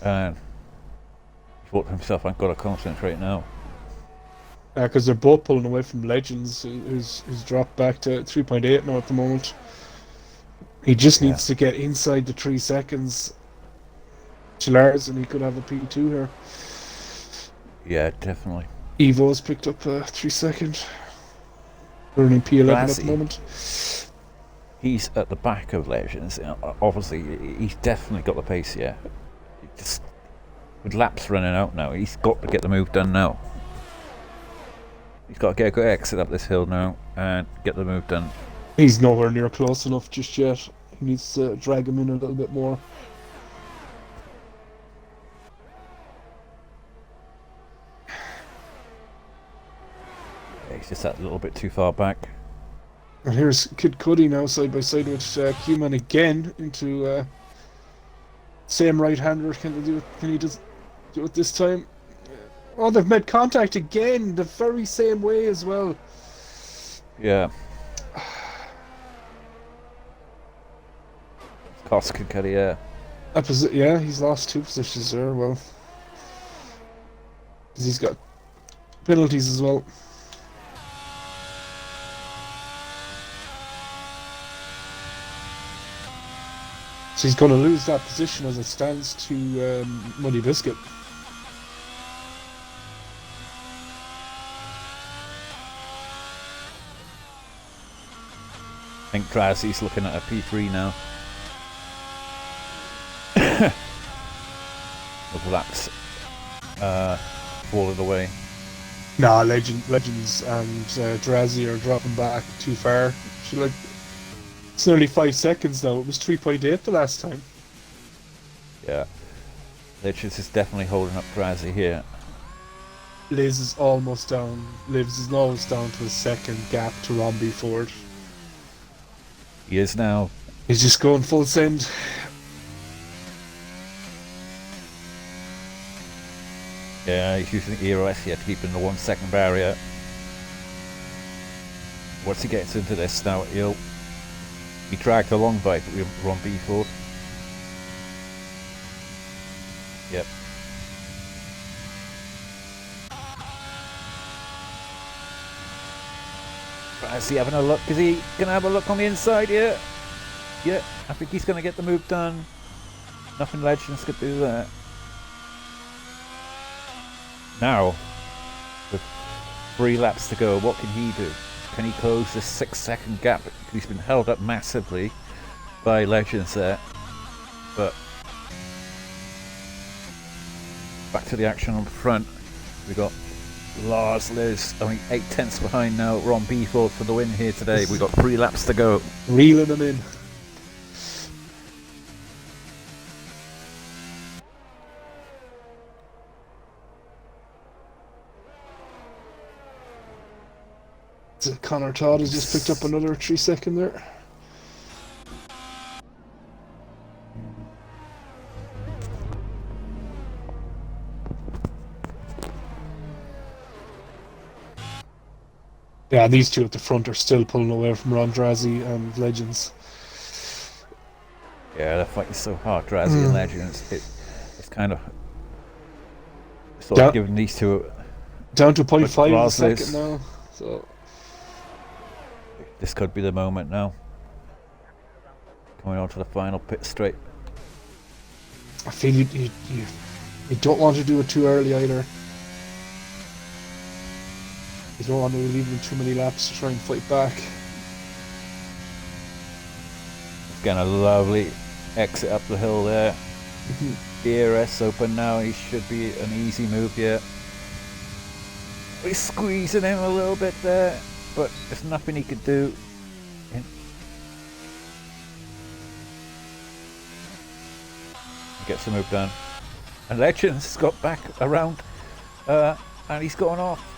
and he thought to himself, I've got to concentrate now. Because they're both pulling away from Legends, who's dropped back to 3.8 now at the moment. He just Yeah. needs to get inside the 3 seconds to Lars, and he could have a P2 here. Yeah, definitely. Evo's picked up a 3 second. They're in P11 at the Brassy. moment. He's at the back of Legends. Obviously, he's definitely got the pace here. Just with laps running out now, he's got to get the move done now. He's got to go exit up this hill now and get the move done. He's nowhere near close enough just yet. He needs to drag him in a little bit more. Yeah, he's just that little bit too far back. And here's Kid Cudi now side by side with Q-Man again into same right-hander. Can they do it? Can he just do it this time? Oh, they've made contact again, the very same way as well. Yeah. Cost could cut yeah. Yeah, he's lost 2 positions there. Well, because he's got penalties as well. So he's going to lose that position as it stands to Muddy Biscuit. I think Drazzy's looking at a P3 now. With laps falling away. Nah, Legends and Drazzy are dropping back too far. It's nearly 5 seconds now. It was 3.8 the last time. Yeah. Legends is definitely holding up Drazzy here. Liz is almost down. Liz is almost down to a second gap to Robbie Ford. He is now. He's just going full send. Yeah, he's using the ERS here to keep in the 1 second barrier. Once he gets into this now, he'll be dragged along by Ron Beeford. Yep. Is he having a look? Is he going to have a look on the inside here? Yeah, I think he's going to get the move done. Nothing Legends could do there. Now, with 3 laps to go, what can he do? Can he close this 6 second gap? He's been held up massively by Legends there. But back to the action on the front. We got Lars Liz, I think 8 tenths behind now. Ron Beeford for the win here today. We got 3 laps to go. Reeling them in. Connor Todd has just picked up another 3 second there. Yeah, these two at the front are still pulling away from Ron Drazzy and Legends. Yeah, they're fighting so hard, Drazzy and Legends. It's kind of sort of giving these two down to 0.5 a second Liz. now. So this could be the moment now. Coming on to the final pit straight. I feel you don't want to do it too early either. You don't want to leave them too many laps to try and fight back. Again, a lovely exit up the hill there. DRS open now. He should be an easy move here. He's squeezing him a little bit there, but there's nothing he could do. He gets the move done. And Legends got back around and he's gone off.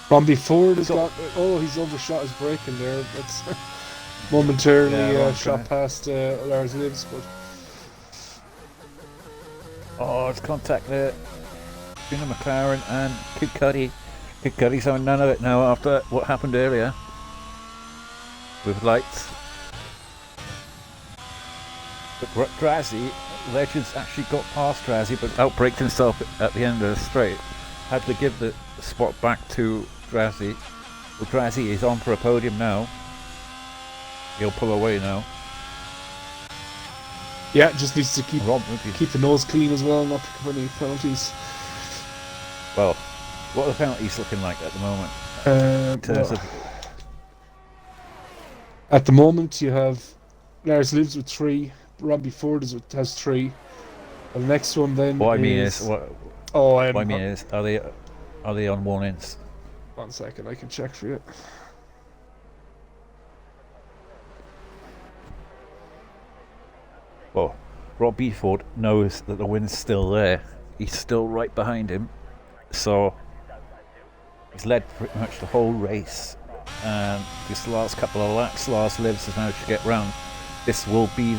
Robbie Ford has got. Oh, he's overshot his braking there. That's momentarily shot past Lars Lives, but. Oh, it's contact there between the McLaren and Kid Cudi. Kid Cudi's having none of it now after what happened earlier with lights. But Drazi, Legends actually got past Drazi, but outbraked himself at the end of the straight. Had to give the spot back to Drazi. Well, Drazi is on for a podium now. He'll pull away now. Yeah, just needs to keep Rob, the nose clean as well, not pick up any penalties. well, what are the penalties looking like at the moment? In terms at the moment, you have Lars lives with 3. Robbie Ford has 3. And the next one then what I mean is... is, what I mean is, are they on warnings? 1 second, I can check for you. Well, Rob Beeford knows that the wind's still there. He's still right behind him, so he's led pretty much the whole race. And this last couple of laps, Lars Lives has managed to get round. This will be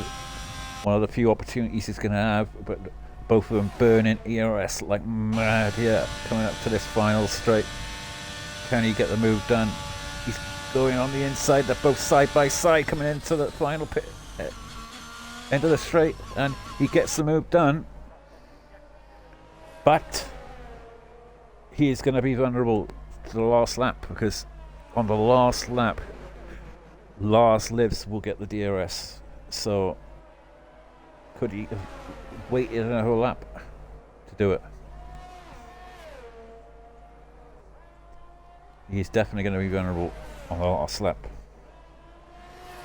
one of the few opportunities he's going to have, but both of them burning ERS like mad here, coming up to this final straight. Can he get the move done? He's going on the inside. They're both side by side coming into the final pit. End of the straight, and he gets the move done, but he is going to be vulnerable to the last lap, because on the last lap Lars Lives will get the DRS. So could he have waited another lap to do it? He's definitely going to be vulnerable on the last lap.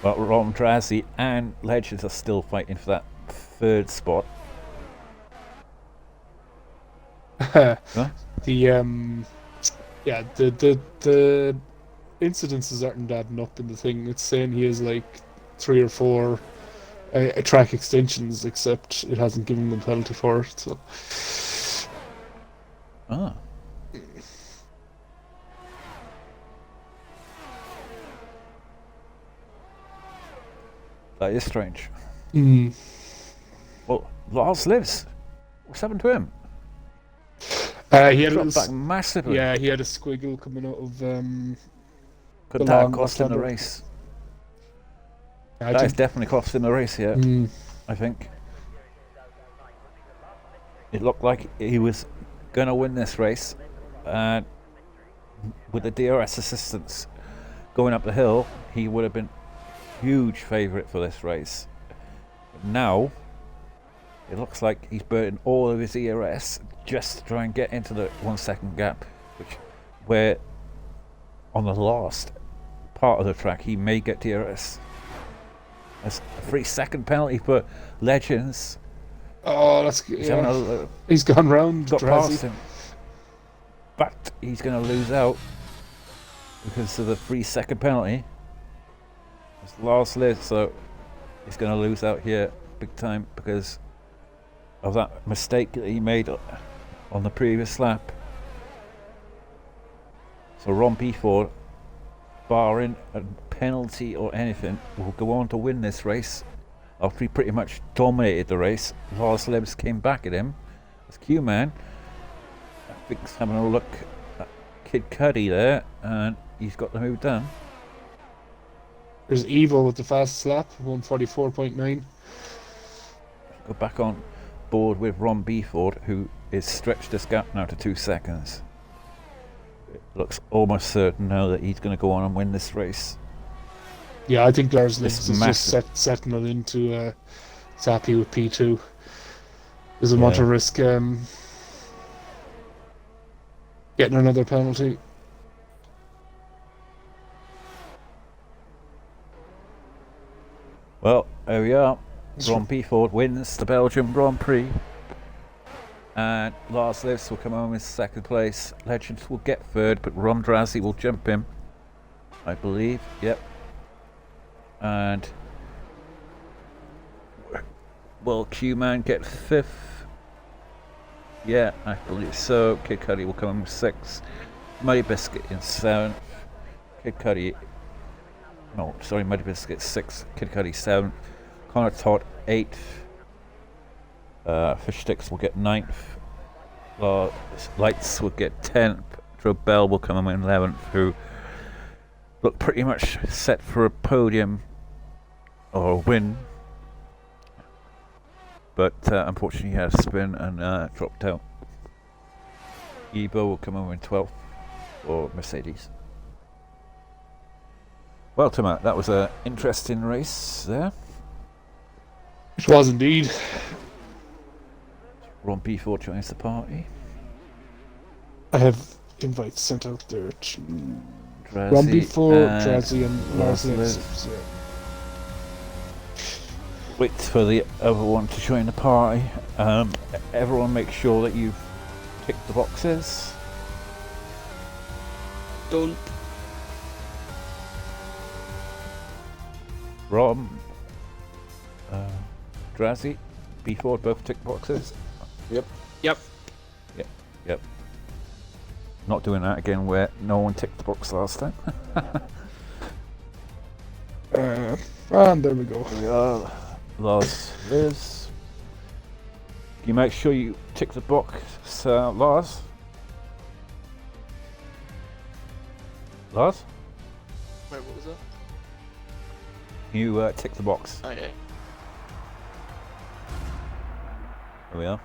But Ron Drazi and Legends are still fighting for that 3rd spot. Huh? The incidences aren't adding up in the thing. It's saying he has like 3 or 4 track extensions, except it hasn't given them penalty for it. So. Ah. That is strange. Well, Lars Lives. What's happened to him? He had dropped back massively. Yeah, he had a squiggle coming out of. Could that have cost him the race? Yeah, that is definitely cost him the race here. I think. It looked like he was going to win this race, and with the DRS assistance going up the hill, he would have been huge favourite for this race. But now it looks like he's burning all of his ERS just to try and get into the 1 second gap, where on the last part of the track he may get DRS. That's a 3 second penalty for Legends. Oh, that's good. He's gone round. Got past him, but he's going to lose out because of the 3 second penalty. Last Lives, so he's going to lose out here big time because of that mistake that he made on the previous lap. So Ron Beeford, barring a penalty or anything, will go on to win this race after he pretty much dominated the race. Lars Lives came back at him as Q-Man. I think he's having a look at Kid Cudi there, and he's got the move done. There's Evil with the fastest lap, 144.9. Go back on board with Ron Beeford, who is stretched this gap now to 2 seconds. It looks almost certain now that he's going to go on and win this race. Yeah, I think Lars Lives is just setting it into he's happy with P2. Doesn't want to risk getting another penalty. Well, there we are. Ron Beeford wins the Belgium Grand Prix. And Lars Lives will come home in 2nd place. Legends will get 3rd, but Ron Drazi will jump him, I believe. Yep. And will Q-Man get 5th? Yeah, I believe so. Kid Cudi will come home 6th. Muddy Biscuit in 7th. Kid Cudi... No, sorry, Muddy Biscuit 6th. Kid Cudi 7th. Connor Todd 8th. Fish Sticks will get 9th. Lights will get 10th. Drew Bell will come in 11th, who look pretty much set for a podium or a win. but unfortunately he had a spin and dropped out. Evo will come over in 12th for Mercedes. Well, Tomat, that was an interesting race there. It was indeed. Ron B4 joins the party. I have invites sent out there to Drazi Ron B4, and Drazi, and Lars Lars Lips. Yeah. Wait for the other one to join the party. Everyone make sure that you've ticked the boxes. Done. Ron, Drazi, B4 both tick boxes. Yep. Yep. Not doing that again where no one ticked the box last time. And there we go. Here we are. Lars, Liz. You make sure you tick the box, Lars. Lars? Wait, what was that? You tick the box. Oh, yeah. There we are.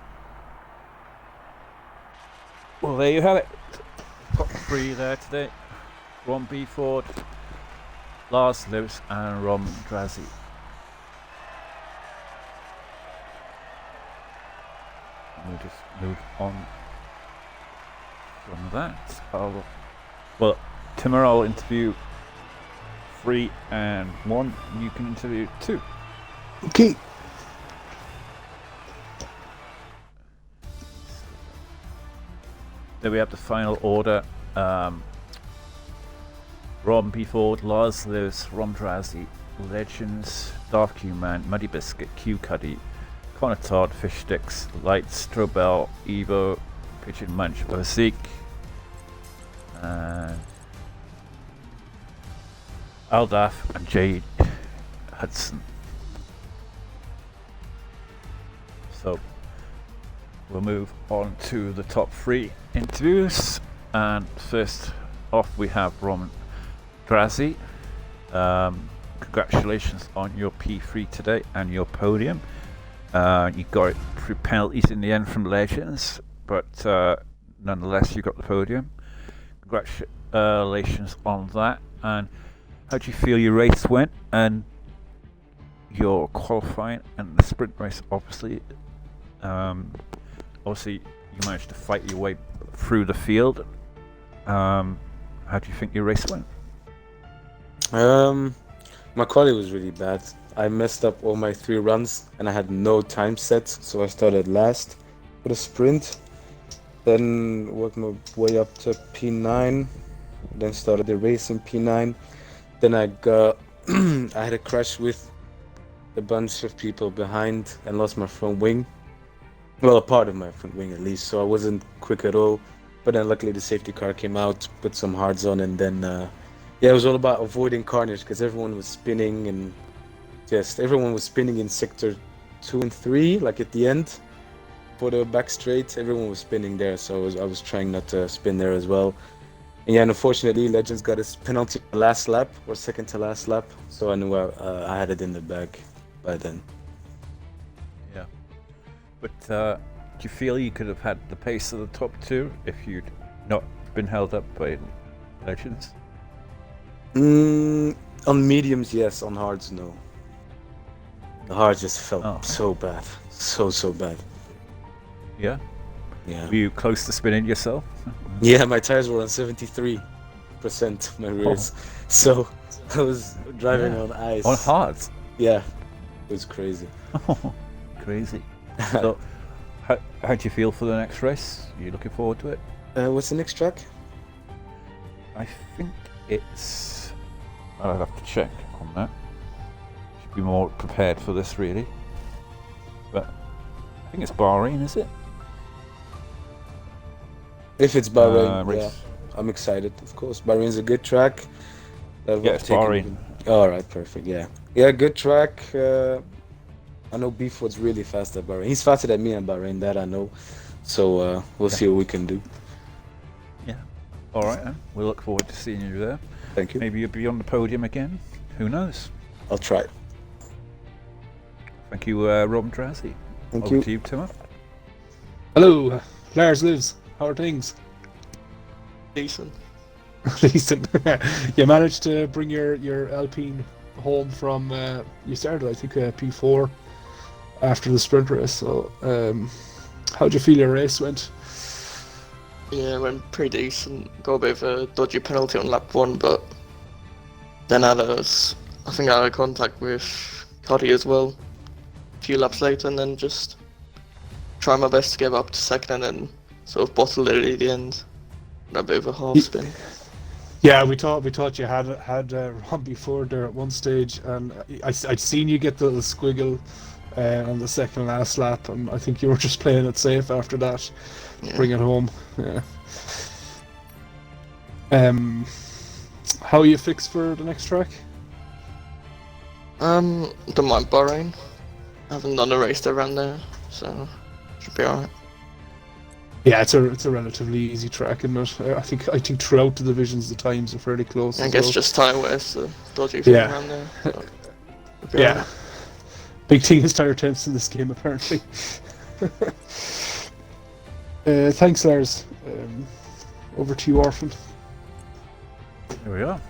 Well, there you have it. Top 3 there today. Ron B. Ford, Lars Lewis, and Ron Drazi. We'll just move on from that. Well, tomorrow I'll interview 3 and 1. You can interview 2. Okay. Then we have the final order. Ron B. Ford, Lars Lewis, Ron Drazi, Legends, Darth Q Man, Muddy Biscuit, Q Cuddy, Connor Todd, Fish Sticks, Light, Strobel, Evo, Pigeon Munch, Zeke, and Aldaf, and Jade Hudson. So we'll move on to the top 3 interviews, and first off we have Ron Drazi. Congratulations on your P3 today and your podium. You got it through penalties in the end from Legends, but nonetheless you got the podium. Congratulations on that. And how do you feel your race went and your qualifying and the sprint race? Obviously you managed to fight your way through the field. How do you think your race went? My quality was really bad. I messed up all my 3 runs and I had no time set, so I started last for the sprint. Then worked my way up to P9. Then started the race in P9. Then I had a crash with a bunch of people behind and lost my front wing. Well, a part of my front wing at least, so I wasn't quick at all. But then luckily the safety car came out, put some hards on, and then it was all about avoiding carnage because everyone was spinning and everyone was spinning in sector 2 and 3, like at the end for the back straight. Everyone was spinning there, so I was trying not to spin there as well. And yeah, and unfortunately Legends got a penalty last lap, or second to last lap, so I knew I had it in the bag by then. Yeah, but do you feel you could have had the pace of the top 2 if you'd not been held up by Legends? On mediums, yes. On hards, no. The hards just felt so bad, so bad. Yeah. Yeah. Were you close to spinning yourself? Yeah, my tires were on 73%, my rears. So I was driving on ice. On hards? Yeah, it was crazy. Crazy. So, how do you feel for the next race? Are you looking forward to it? What's the next track? I think it's... I'll have to check on that. Should be more prepared for this, really. But I think it's Bahrain, is it? If it's Bahrain, race. yeah. I'm excited, of course. Bahrain's a good track. Yeah, it's Bahrain. Alright, perfect, yeah. Yeah, good track. I know Beefwood's really fast at Bahrain. He's faster than me in Bahrain, that I know. So we'll see what we can do. Yeah. Alright then. We'll look forward to seeing you there. Thank you. Maybe you'll be on the podium again. Who knows? I'll try. Thank you, Rob Drazi. Thank over you. to you, Timmer. Hello, Lars lives. How are things? Decent. Decent. You managed to bring your Alpine home from. You started, I think, P4 after the sprint race. So, how do you feel your race went? Yeah, it went pretty decent. Got a bit of a dodgy penalty on lap 1, but then I think I had contact with Cuddy as well a few laps later, and then just try my best to get up to second and then sort of bottle it at the end. A bit of a half spin. Yeah, we thought you had Ron before there at one stage, and I'd seen you get the little squiggle on the second last lap, and I think you were just playing it safe after that. Yeah. Bring it home. Yeah. How are you fixed for the next track? Don't mind Bahrain. I haven't done a race around there, so should be alright. Yeah, it's a relatively easy track, isn't it? I think throughout the divisions the times are fairly close. I as guess well. just tyre wear's the dodgy thing Yeah. around there. So should be Yeah. alright. Big thing is tire temps in this game, apparently. Thanks, Lars. Over to you, Orphan. Here we are.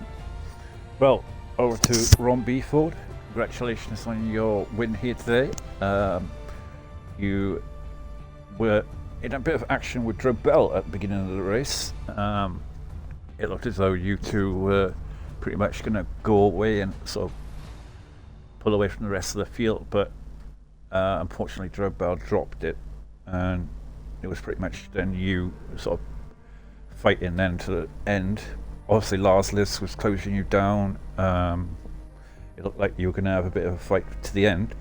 Well, over to Ron Beeford. Congratulations on your win here today. You were in a bit of action with Drobel at the beginning of the race. It looked as though you two were pretty much going to go away and sort of pull away from the rest of the field, but unfortunately Drobel dropped it, and it was pretty much then you sort of fighting then to the end. Obviously Lars Liss was closing you down. It looked like you were going to have a bit of a fight to the end,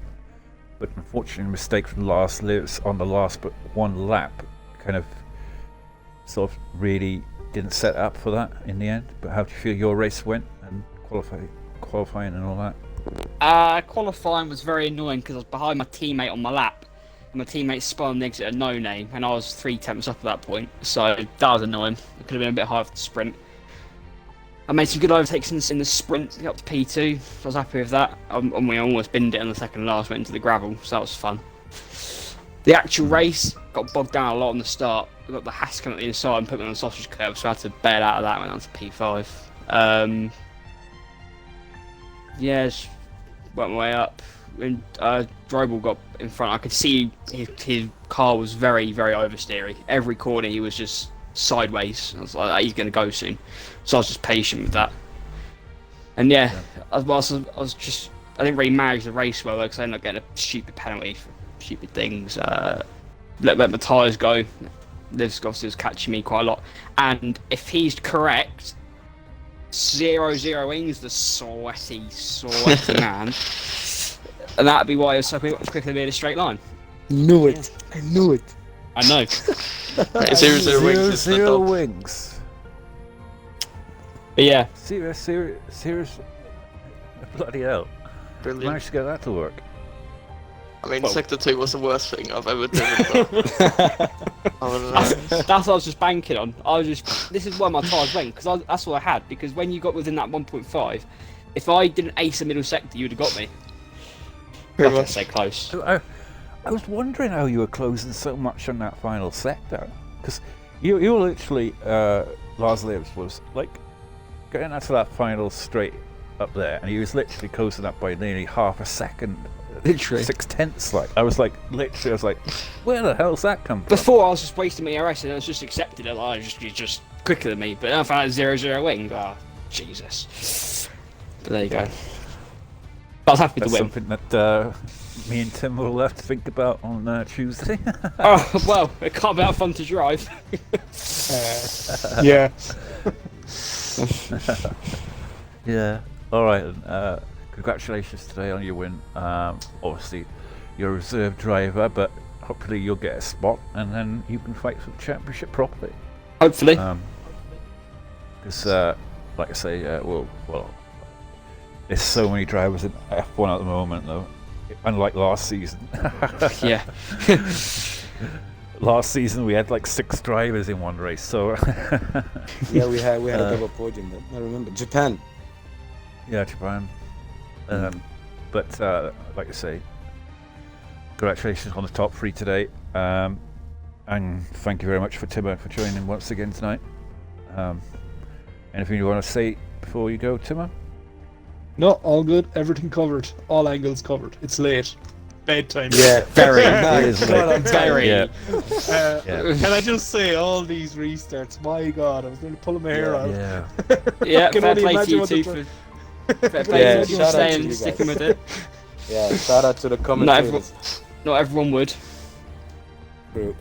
but unfortunately a mistake from Lars Liss on the last but one lap kind of sort of really didn't set up for that in the end. But how do you feel your race went and qualifying and all that? Qualifying was very annoying because I was behind my teammate on my lap, and my teammate spun the exit at no name, and I was 3 tenths up at that point, so that was annoying. It could have been a bit higher for the sprint. I made some good overtakes in the sprint to get up to P2, so I was happy with that. And we almost binned it on the second last, went into the gravel, so that was fun. The actual race got bogged down a lot on the start. We got the Haas coming at the inside and put me on the sausage curve, so I had to bail out of that, went on to P5. Yeah, just went my way up. When Drobel got in front, I could see his car was very, very oversteery. Every corner he was just sideways. I was like, he's going to go soon. So I was just patient with that. And yeah, I didn't really manage the race well because I ended up getting a stupid penalty for stupid things. Let my tyres go. Liv obviously was catching me quite a lot. And if he's correct, 0-0 wings, the sweaty man. And that'd be why it was so quickly being a straight line. Knew it. I knew it. I know. 0-0 wings is the Zero top. wings. But yeah, Serious. Bloody hell. Brilliant. Managed to get that to work. I mean, Well- Sector 2 was the worst thing I've ever driven, but other than that, that's what I was just banking on. This is why my tyres went, because that's all I had. Because when you got within that 1.5, if I didn't ace the middle sector, you'd have got me. pretty Like I much. say, close. So I was wondering how you were closing so much on that final sector, because you were literally Lars Lives was like getting out to that final straight up there, and he was literally closing up by nearly half a second, Literally. 6/10. Like I was like, where the hell's that come from? Before I was just wasting my ERS and I was just accepted it. Like, you're just quicker than me. But then I found out 0-0 wing. Oh, Jesus. But there you go. But I was happy That's to win. something that me and Tim will have to think about on Tuesday. Oh, well, it can't be that fun to drive. Yeah. Yeah. All right. Congratulations today on your win. Obviously, you're a reserve driver, but hopefully you'll get a spot, and then you can fight for the championship properly. Hopefully. Because, like I say, well, there's so many drivers in F1 at the moment, though. Unlike last season. Yeah. Last season we had like 6 drivers in one race, so Yeah, we had a double podium then. I remember Japan. yeah, Japan. But like I say, congratulations on the top 3 today. And thank you very much for Timmer for joining once again tonight. Anything you want to say before you go, Timmer? No, all good. Everything covered. All angles covered. It's late. Bedtime. Yeah, Very. It is late. Very. Yeah. Can I just say, all these restarts, my God, I was going to pull my hair out. Yeah. Yeah, can fair only play to imagine you what two the for fair play Yeah, to you shout for out to staying, you guys. sticking with it. Yeah, shout out to the Not commentators. everyone would. True.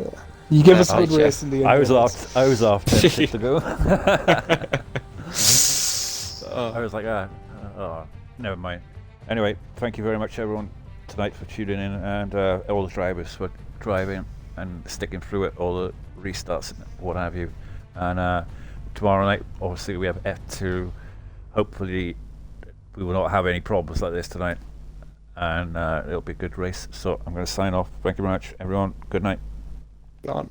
You give us a I- good race in the end. I was guys. off 10 6 to go. I was like, oh, never mind. Anyway, thank you very much, everyone, tonight for tuning in, and all the drivers for driving and sticking through it, all the restarts and what have you. And tomorrow night, obviously, we have F2. Hopefully, we will not have any problems like this tonight, and it'll be a good race. So I'm going to sign off. Thank you very much, everyone. Good night. Gone.